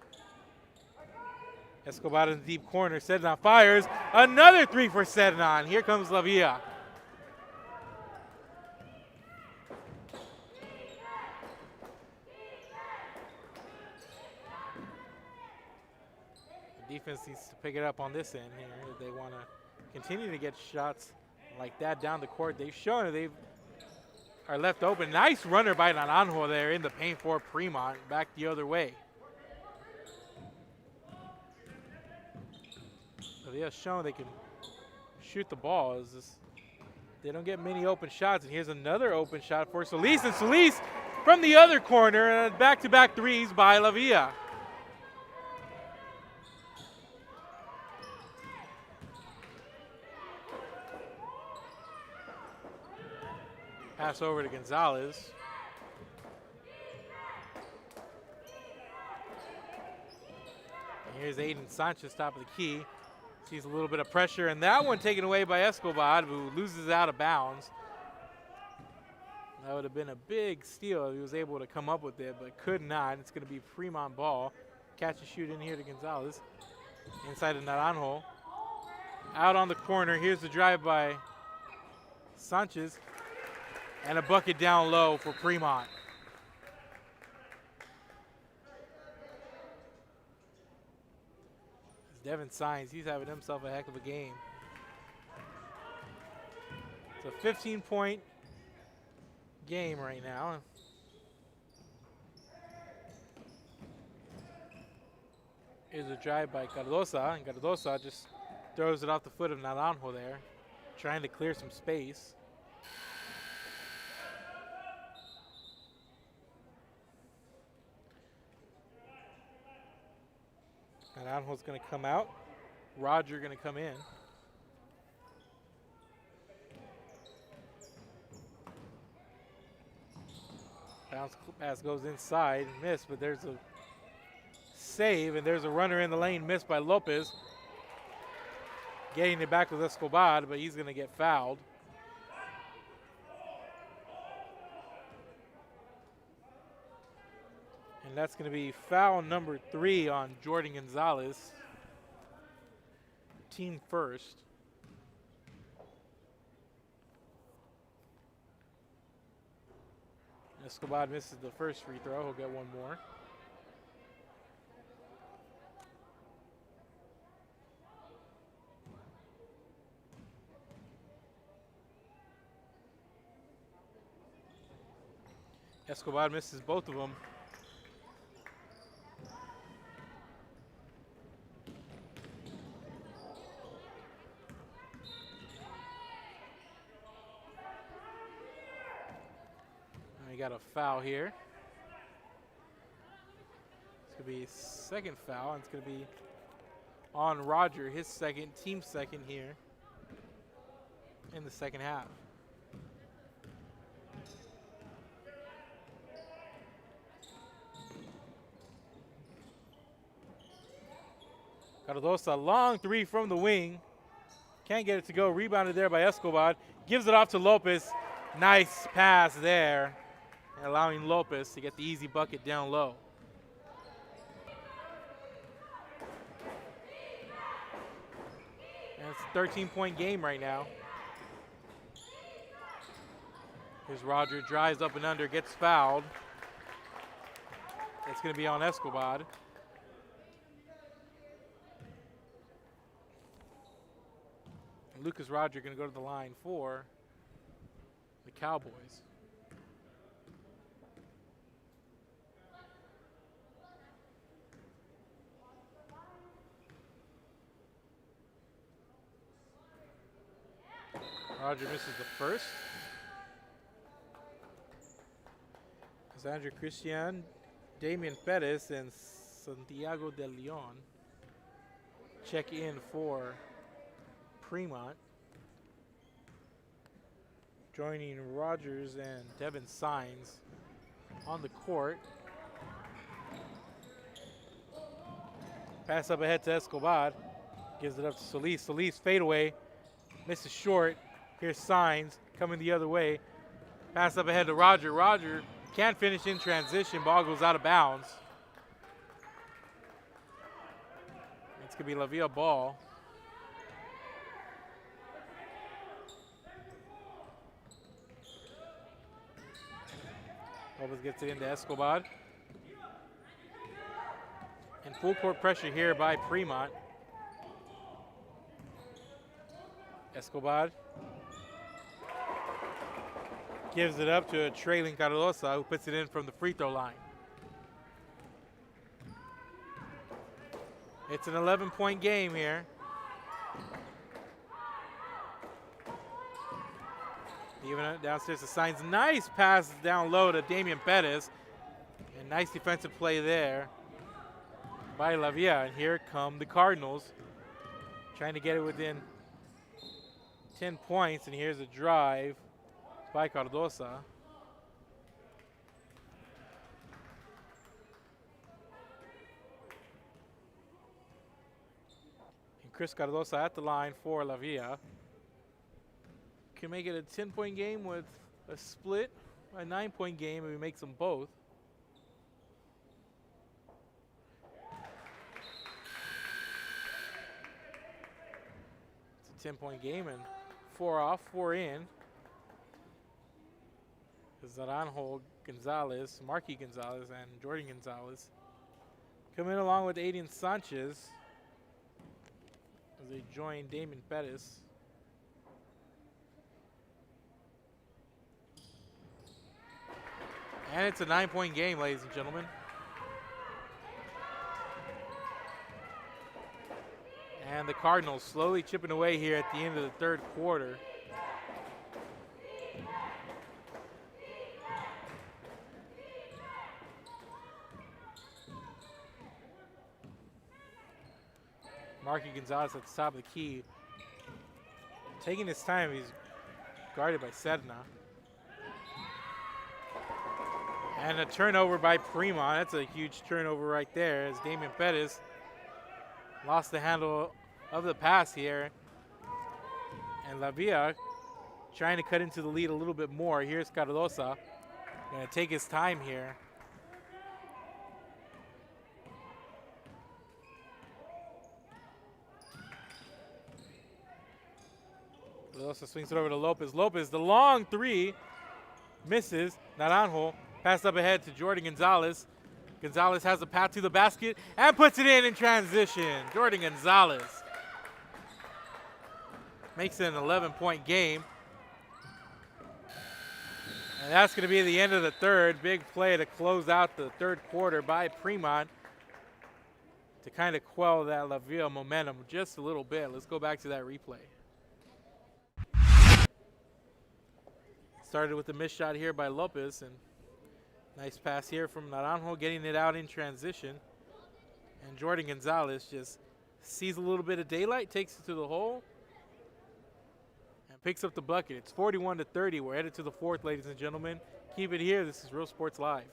Speaker 1: Escobar in the deep corner. Sednan fires. Another three for Sednan. Here comes Lavia. Defense needs to pick it up on this end here. If they want to continue to get shots like that down the court. They've shown they are left open. Nice runner by Naranjo there in the paint for Premont. Back the other way. So they have shown they can shoot the ball. It's just, they don't get many open shots. And here's another open shot for Solis. And Solis from the other corner. Back-to-back threes by Lavia. Pass over to Gonzalez. And here's Aiden Sanchez, top of the key. Sees a little bit of pressure, and that one taken away by Escobar, who loses out of bounds. That would have been a big steal if he was able to come up with it, but could not. It's going to be Premont ball. Catch and shoot in here to Gonzalez. Inside of Naranjo. Out on the corner. Here's the drive by Sanchez. And a bucket down low for Premont. Devin Signs, he's having himself a heck of a game. It's a 15-point game right now. Here's a drive by Cardosa, and Cardosa just throws it off the foot of Naranjo there, trying to clear some space. Naranjo's going to come out. Roger going to come in. Bounce pass goes inside, missed, but there's a save, and there's a runner in the lane, missed by Lopez. Getting it back with Escobar, but he's going to get fouled. And that's going to be foul number 3 on Jordan Gonzalez. Team first. Escobar misses the first free throw. He'll get one more. Escobar misses both of them. We got a foul here. be second foul, and it's going to be on Roger, his second, team second here in the second half. Cardosa, long three from the wing. Can't get it to go. Rebounded there by Escobar. Gives it off to Lopez. Nice pass there, allowing Lopez to get the easy bucket down low. And it's a 13-point game right now. Here's Roger, drives up and under, gets fouled. It's going to be on Escobar. And Lucas Roger going to go to the line for the Cowboys. Roger misses the first. Sandra Christian, Damian Perez, and Santiago de Leon check in for Premont. Joining Rogers and Devin Sines on the court. Pass up ahead to Escobar. Gives it up to Solis. Solis fadeaway. Misses short. Here's Sines coming the other way. Pass up ahead to Roger. Roger can't finish in transition. Ball goes out of bounds. It's going to be Lavia ball. Lopez gets it into Escobar. And full court pressure here by Premont. Escobar gives it up to a trailing Cardosa, who puts it in from the free throw line. It's an 11-point game here. Even downstairs to Sines. Nice pass down low to Damian Perez. And nice defensive play there by Lavia. And here come the Cardinals, trying to get it within 10 points. And here's a drive by Cardosa. And Chris Cardosa at the line for Lavia. Can make it a 10-point game with a split, a 9-point game if he makes them both. It's a 10-point game and 4 off, 4 in. Zaranjo Gonzalez, Marky Gonzalez, and Jordan Gonzalez come in along with Aiden Sanchez as they join Damon Pettis. And it's a 9-point game, ladies and gentlemen. And the Cardinals slowly chipping away here at the end of the third quarter. Marky Gonzalez at the top of the key. Taking his time, he's guarded by Sedna. And a turnover by Premont. That's a huge turnover right there as Damian Pettis lost the handle of the pass here. And Lavia trying to cut into the lead a little bit more. Here's Cardosa. Going to take his time here. Cardosa swings it over to Lopez. Lopez, the long three, misses. Naranjo. Pass up ahead to Jordan Gonzalez. Gonzalez has a path to the basket and puts it in transition. Jordan Gonzalez makes it an 11-point game. And that's going to be the end of the third. Big play to close out the third quarter by Premont to kind of quell that Lavia momentum just a little bit. Let's go back to that replay. Started with a missed shot here by Lopez, and nice pass here from Naranjo, getting it out in transition. And Jordan Gonzalez just sees a little bit of daylight, takes it to the hole, and picks up the bucket. It's 41-30. We're headed to the fourth, ladies and gentlemen. Keep it here. This is Real Sports Live.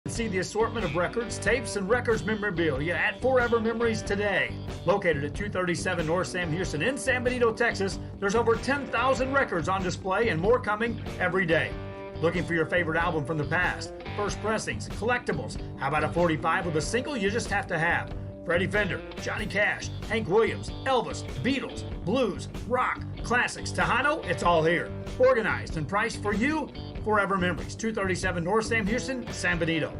Speaker 2: See the assortment of records, tapes, and records memorabilia at Forever Memories today. Located at 237 North Sam Houston in San Benito, Texas, there's over 10,000 records on display and more coming every day. Looking for your favorite album from the past, first pressings, collectibles. How about a 45 with a single you just have to have? Freddie Fender, Johnny Cash, Hank Williams, Elvis, Beatles, blues, rock, classics, Tejano, it's all here. Organized and priced for you. Forever Memories, 237 North Sam Houston, San Benito.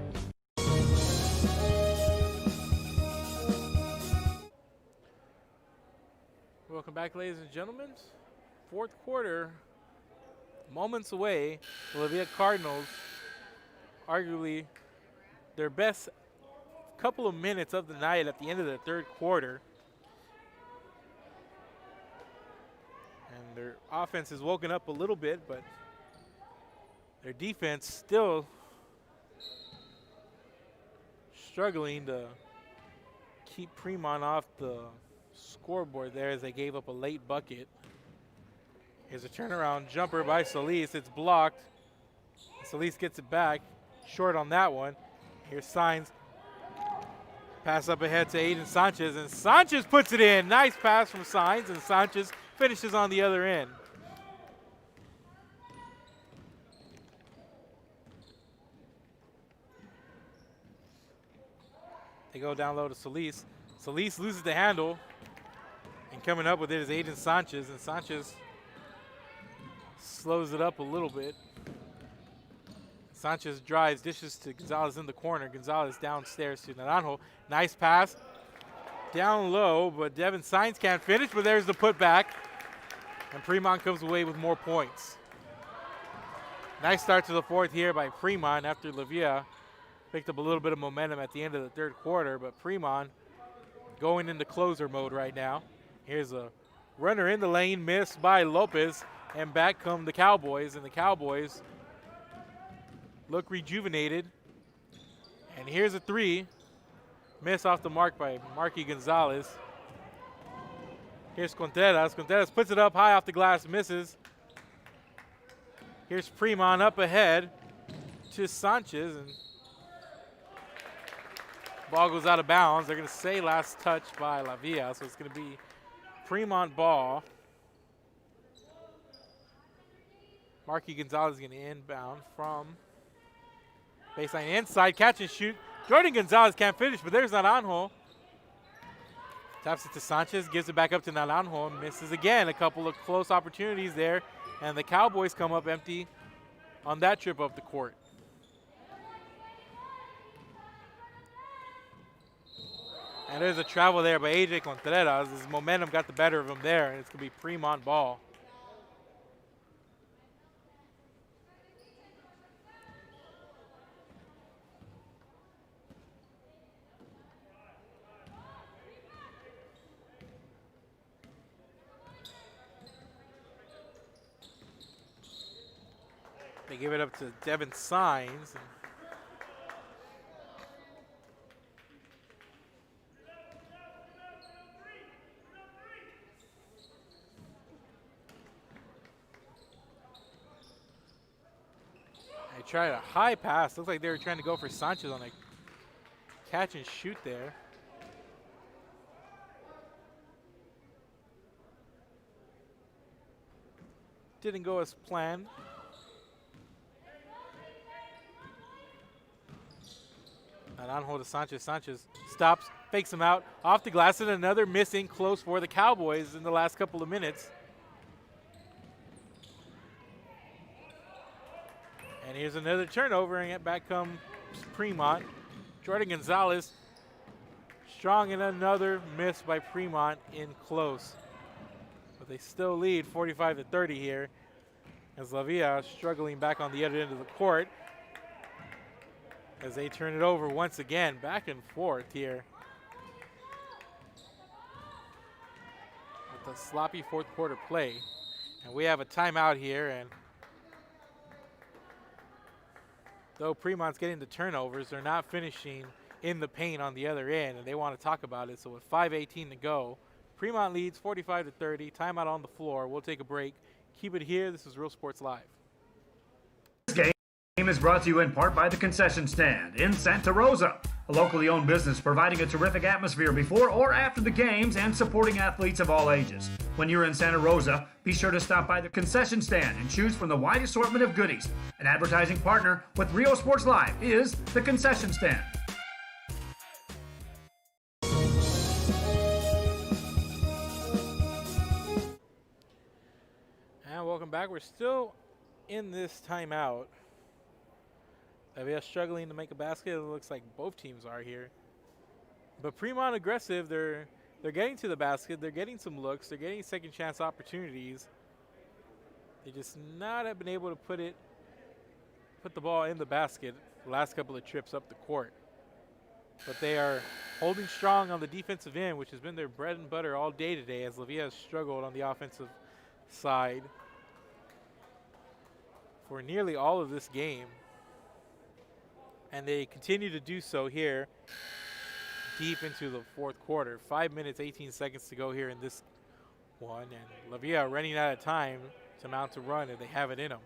Speaker 1: Welcome back, ladies and gentlemen. Fourth quarter, moments away. Olivia Cardinals, arguably their best couple of minutes of the night at the end of the third quarter. And their offense has woken up a little bit, but their defense still struggling to keep Premont off the scoreboard there as they gave up a late bucket. Here's a turnaround jumper by Solis. It's blocked. Solis gets it back. Short on that one. Here's Signs. Pass up ahead to Aiden Sanchez, and Sanchez puts it in. Nice pass from Signs, and Sanchez finishes on the other end. They go down low to Solis. Solis loses the handle, and coming up with it is Aiden Sanchez, and Sanchez slows it up a little bit. Sanchez drives, dishes to Gonzalez in the corner. Gonzalez downstairs to Naranjo. Nice pass down low, but Devin Signs can't finish, but there's the putback. And Premont comes away with more points. Nice start to the fourth here by Premont after Lavia picked up a little bit of momentum at the end of the third quarter, but Premont going into closer mode right now. Here's a runner in the lane, missed by Lopez, and back come the Cowboys, and the Cowboys look rejuvenated. And here's a three. Miss off the mark by Marky Gonzalez. Here's Contreras. Contreras puts it up high off the glass, misses. Here's Premont up ahead to Sanchez, and ball goes out of bounds. They're going to say last touch by Lavia, so it's going to be Premont ball. Marky Gonzalez is going to inbound from baseline inside, catch and shoot. Jordan Gonzalez can't finish, but there's Naranjo. Taps it to Sanchez, gives it back up to Naranjo, and misses again. A couple of close opportunities there, and the Cowboys come up empty on that trip up the court. And there's a travel there by AJ Contreras. His momentum got the better of him there, and it's going to be Premont ball. They give it up to Devin Signs. They tried a high pass. Looks like they were trying to go for Sanchez on a catch and shoot there. Didn't go as planned. Naranjo to Sanchez. Sanchez stops, fakes him out, off the glass, and another missing close for the Cowboys in the last couple of minutes. And here's another turnover, and back comes Premont. Jordan Gonzalez strong, and another miss by Premont in close. But they still lead 45-30 here as Lavia struggling back on the other end of the court as they turn it over once again, back and forth here. With the sloppy fourth quarter play. And we have a timeout here, and though Premont's getting the turnovers, they're not finishing in the paint on the other end, and they want to talk about it. So with 5:18 to go, Premont leads 45-30. Timeout on the floor. We'll take a break. Keep it here. This is Real Sports Live.
Speaker 2: This game is brought to you in part by the Concession Stand in Santa Rosa, a locally owned business providing a terrific atmosphere before or after the games and supporting athletes of all ages. When you're in Santa Rosa, be sure to stop by the Concession Stand and choose from the wide assortment of goodies. An advertising partner with Real Sports Live is the Concession Stand.
Speaker 1: And welcome back. We're still in this timeout. We are struggling to make a basket. It looks like both teams are here. But Premont aggressive. They're getting to the basket. They're getting some looks. They're getting second chance opportunities. They just not have been able to put the ball in the basket the last couple of trips up the court. But they are holding strong on the defensive end, which has been their bread and butter all day today, as La Villa has struggled on the offensive side for nearly all of this game. And they continue to do so here deep into the fourth quarter. 5 minutes, 18 seconds to go here in this one. And La Villa running out of time to mount a run, and they have it in them.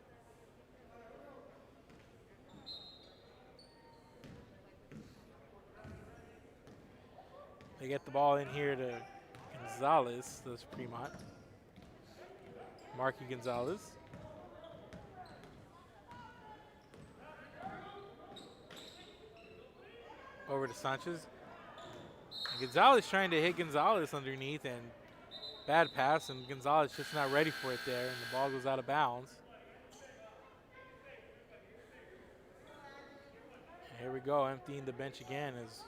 Speaker 1: They get the ball in here to Gonzalez, this Premont. Marky Gonzalez. Over to Sanchez. And Gonzalez trying to hit Gonzalez underneath, and bad pass, and Gonzalez just not ready for it there, and the ball goes out of bounds. And here we go, emptying the bench again as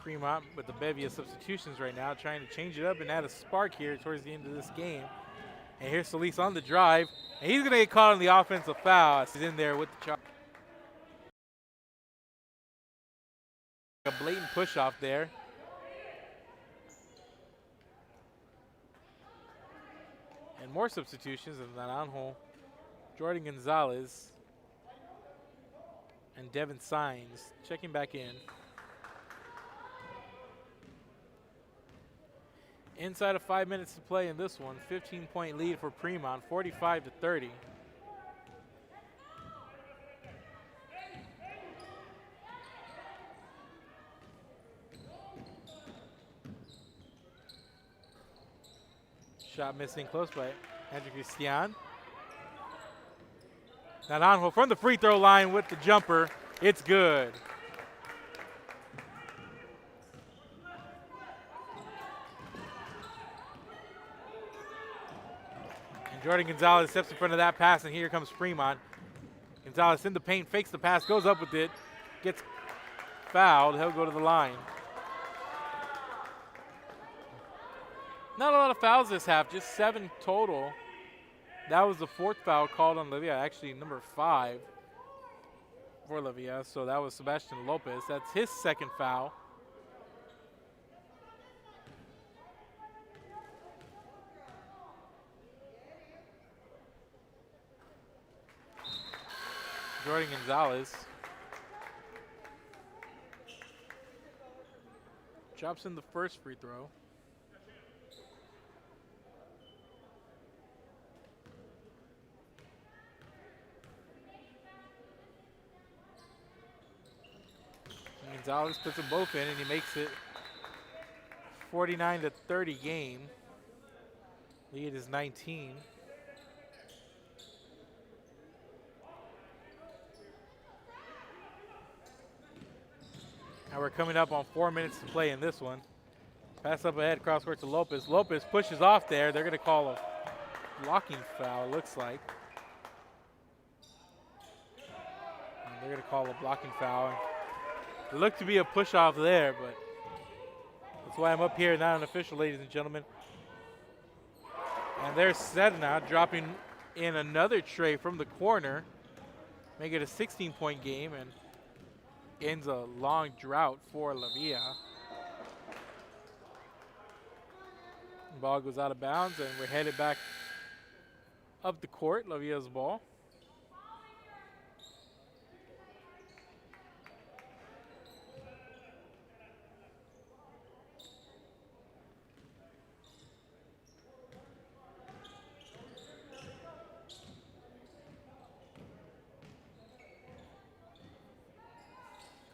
Speaker 1: Premont with the bevy of substitutions right now, trying to change it up and add a spark here towards the end of this game. And here's Solis on the drive, and he's going to get caught on the offensive foul. He's in there with the charge. A blatant push off there. And more substitutions in that on-hole. Jordan Gonzalez and Devin Sines checking back in. Inside of 5 minutes to play in this one, 15-point lead for Premont, 45-30. Shot missing close by Andrew Christian. Naranjo from the free throw line with the jumper. It's good. Jordan Gonzalez steps in front of that pass, and here comes Premont. Gonzalez in the paint, fakes the pass, goes up with it, gets fouled. He'll go to the line. Not a lot of fouls this half, just 7 total. That was the 4th foul called on La Villa, actually number 5 for La Villa. So that was Sebastian Lopez. That's his 2nd foul. Jordan Gonzalez drops in the first free throw. And Gonzalez puts them both in, and he makes it 49-30 game. Lead is 19. Now we're coming up on 4 minutes to play in this one. Pass up ahead, cross court to Lopez. Lopez pushes off there. They're going to call a blocking foul, it looks like. And they're going to call a blocking foul. It looked to be a push off there, but that's why I'm up here, not an official, ladies and gentlemen. And there's Sedna dropping in another tray from the corner. Make it a 16-point game, and ends a long drought for La Villa. Ball goes out of bounds, and we're headed back up the court. La Villa's ball.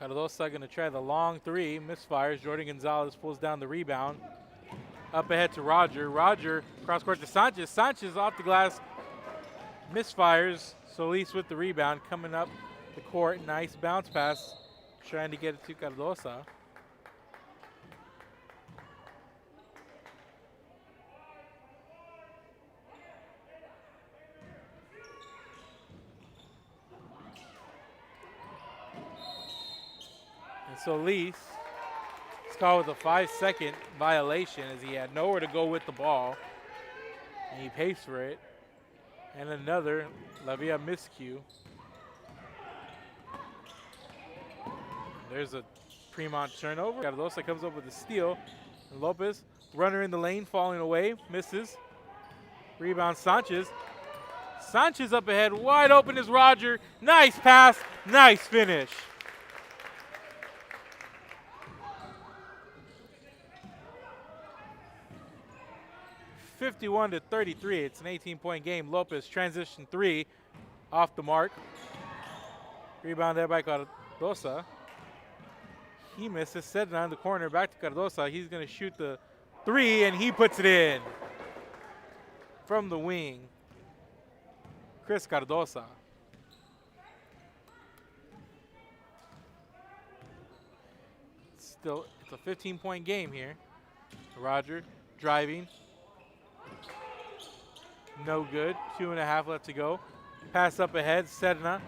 Speaker 1: Cardosa going to try the long three. Misfires. Jordan Gonzalez pulls down the rebound. Up ahead to Roger. Roger cross court to Sanchez. Sanchez off the glass. Misfires. Solis with the rebound. Coming up the court. Nice bounce pass. Trying to get it to Cardosa. And Solis is called with a 5-second violation as he had nowhere to go with the ball. And he pays for it. And another La Villa miscue. There's a Premont turnover. Cardosa comes up with a steal. And Lopez, runner in the lane, falling away, misses. Rebound Sanchez. Sanchez up ahead, wide open is Roger. Nice pass, nice finish. (51-33). It's an 18-point game. Lopez transition three, off the mark. Rebound there by Cardosa. He misses. Sedna in the corner. Back to Cardosa. He's going to shoot the three, and he puts it in from the wing. Chris Cardosa. Still, it's a 15-point game here. Roger driving. No good. 2.5 left to go. Pass up ahead. Sedna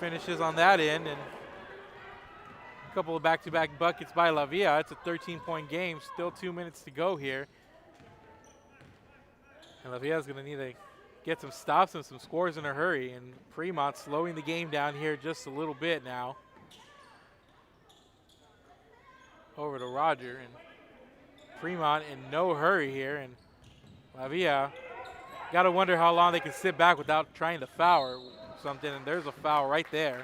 Speaker 1: finishes on that end, and a couple of back-to-back buckets by La Villa. It's a 13-point game. Still 2 minutes to go here. And La Villa's going to need to get some stops and some scores in a hurry. And Premont slowing the game down here just a little bit now. Over to Roger, and Premont in no hurry here. And La Villa got to wonder how long they can sit back without trying to foul or something. And there's a foul right there.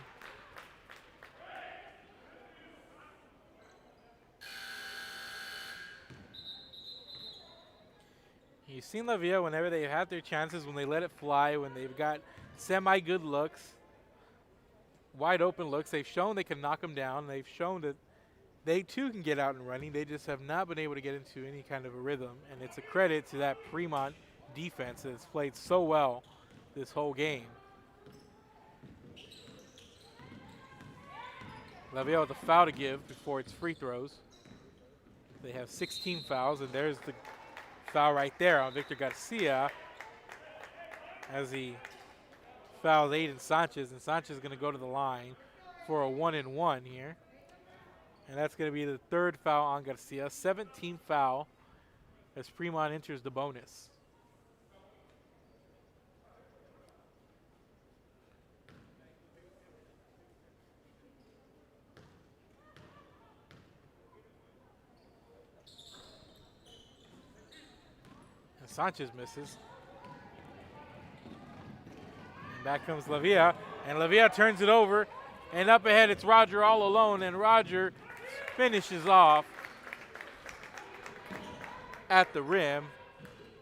Speaker 1: You've seen La Villa whenever they have their chances, when they let it fly, when they've got semi-good looks, wide open looks. They've shown they can knock them down. They've shown that they too can get out and running. They just have not been able to get into any kind of a rhythm. And it's a credit to that Premont defense that's played so well this whole game. La Villa with a foul to give before its free throws. They have 16 fouls, and there's the foul right there on Victor Garcia as he fouls Aiden Sanchez, and Sanchez is going to go to the line for a 1-and-1 here. And that's going to be the third foul on Garcia. 17th foul as Premont enters the bonus. And Sanchez misses. And back comes La Villa, and La Villa turns it over. And up ahead, it's Roger all alone, and Roger finishes off at the rim,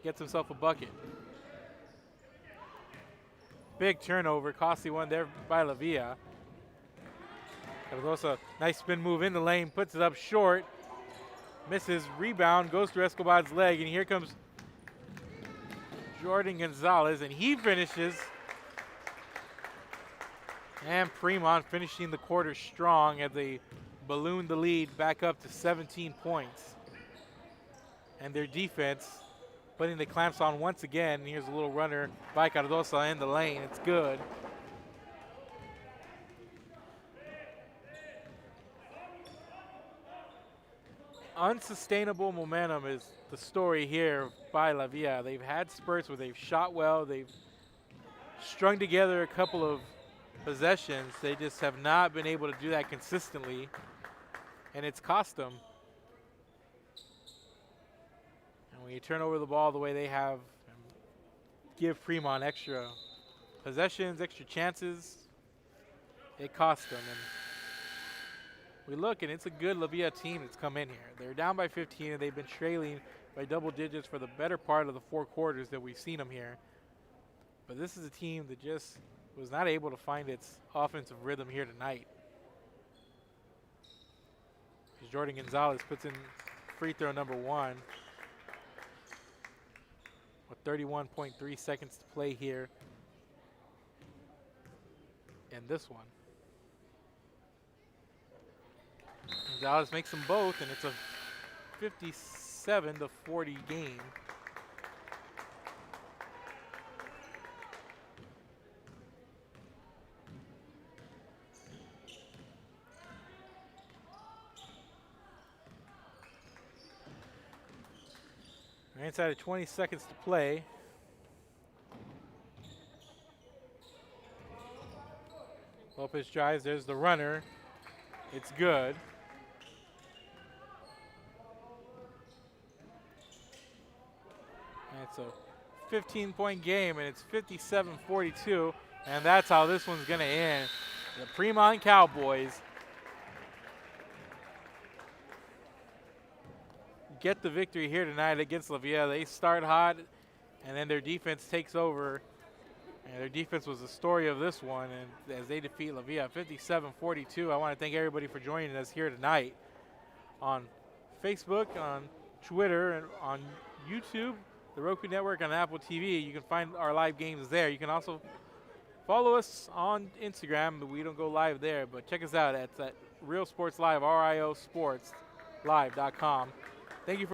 Speaker 1: gets himself a bucket. Big turnover, costly one there by La Villa. Cardosa, nice spin move in the lane, puts it up short, misses, rebound, goes to Escobar's leg, and here comes Jordan Gonzalez, and he finishes. And Premont finishing the quarter strong as they balloon the lead back up to 17 points. And their defense putting the clamps on once again. Here's a little runner by Cardosa in the lane. It's good. Unsustainable momentum is the story here by La Villa. They've had spurts where they've shot well. They've strung together a couple of possessions. They just have not been able to do that consistently, and it's cost them. And when you turn over the ball the way they have give Premont extra possessions, extra chances. It cost them. And we look, and it's a good La Villa team that's come in here. They're down by 15, and they've been trailing by double digits for the better part of the 4 quarters that we've seen them here. But this is a team that just was not able to find its offensive rhythm here tonight. As Jordan Gonzalez puts in free throw number 1 with 31.3 seconds to play here in this one. Gonzalez makes them both, and it's a 57-40 game. We're inside of 20 seconds to play. Lopez drives, there's the runner. It's good. And it's a 15-point game, and it's 57-42, and that's how this one's going to end. The Premont Cowboys get the victory here tonight against La Villa. They start hot, and then their defense takes over. And their defense was the story of this one, and as they defeat La Villa 57-42. I want to thank everybody for joining us here tonight on Facebook, on Twitter, and on YouTube, the Roku Network, and Apple TV. You can find our live games there. You can also follow us on Instagram, but we don't go live there. But check us out at Real Sports Live, RIO Sports Live.com. Thank you for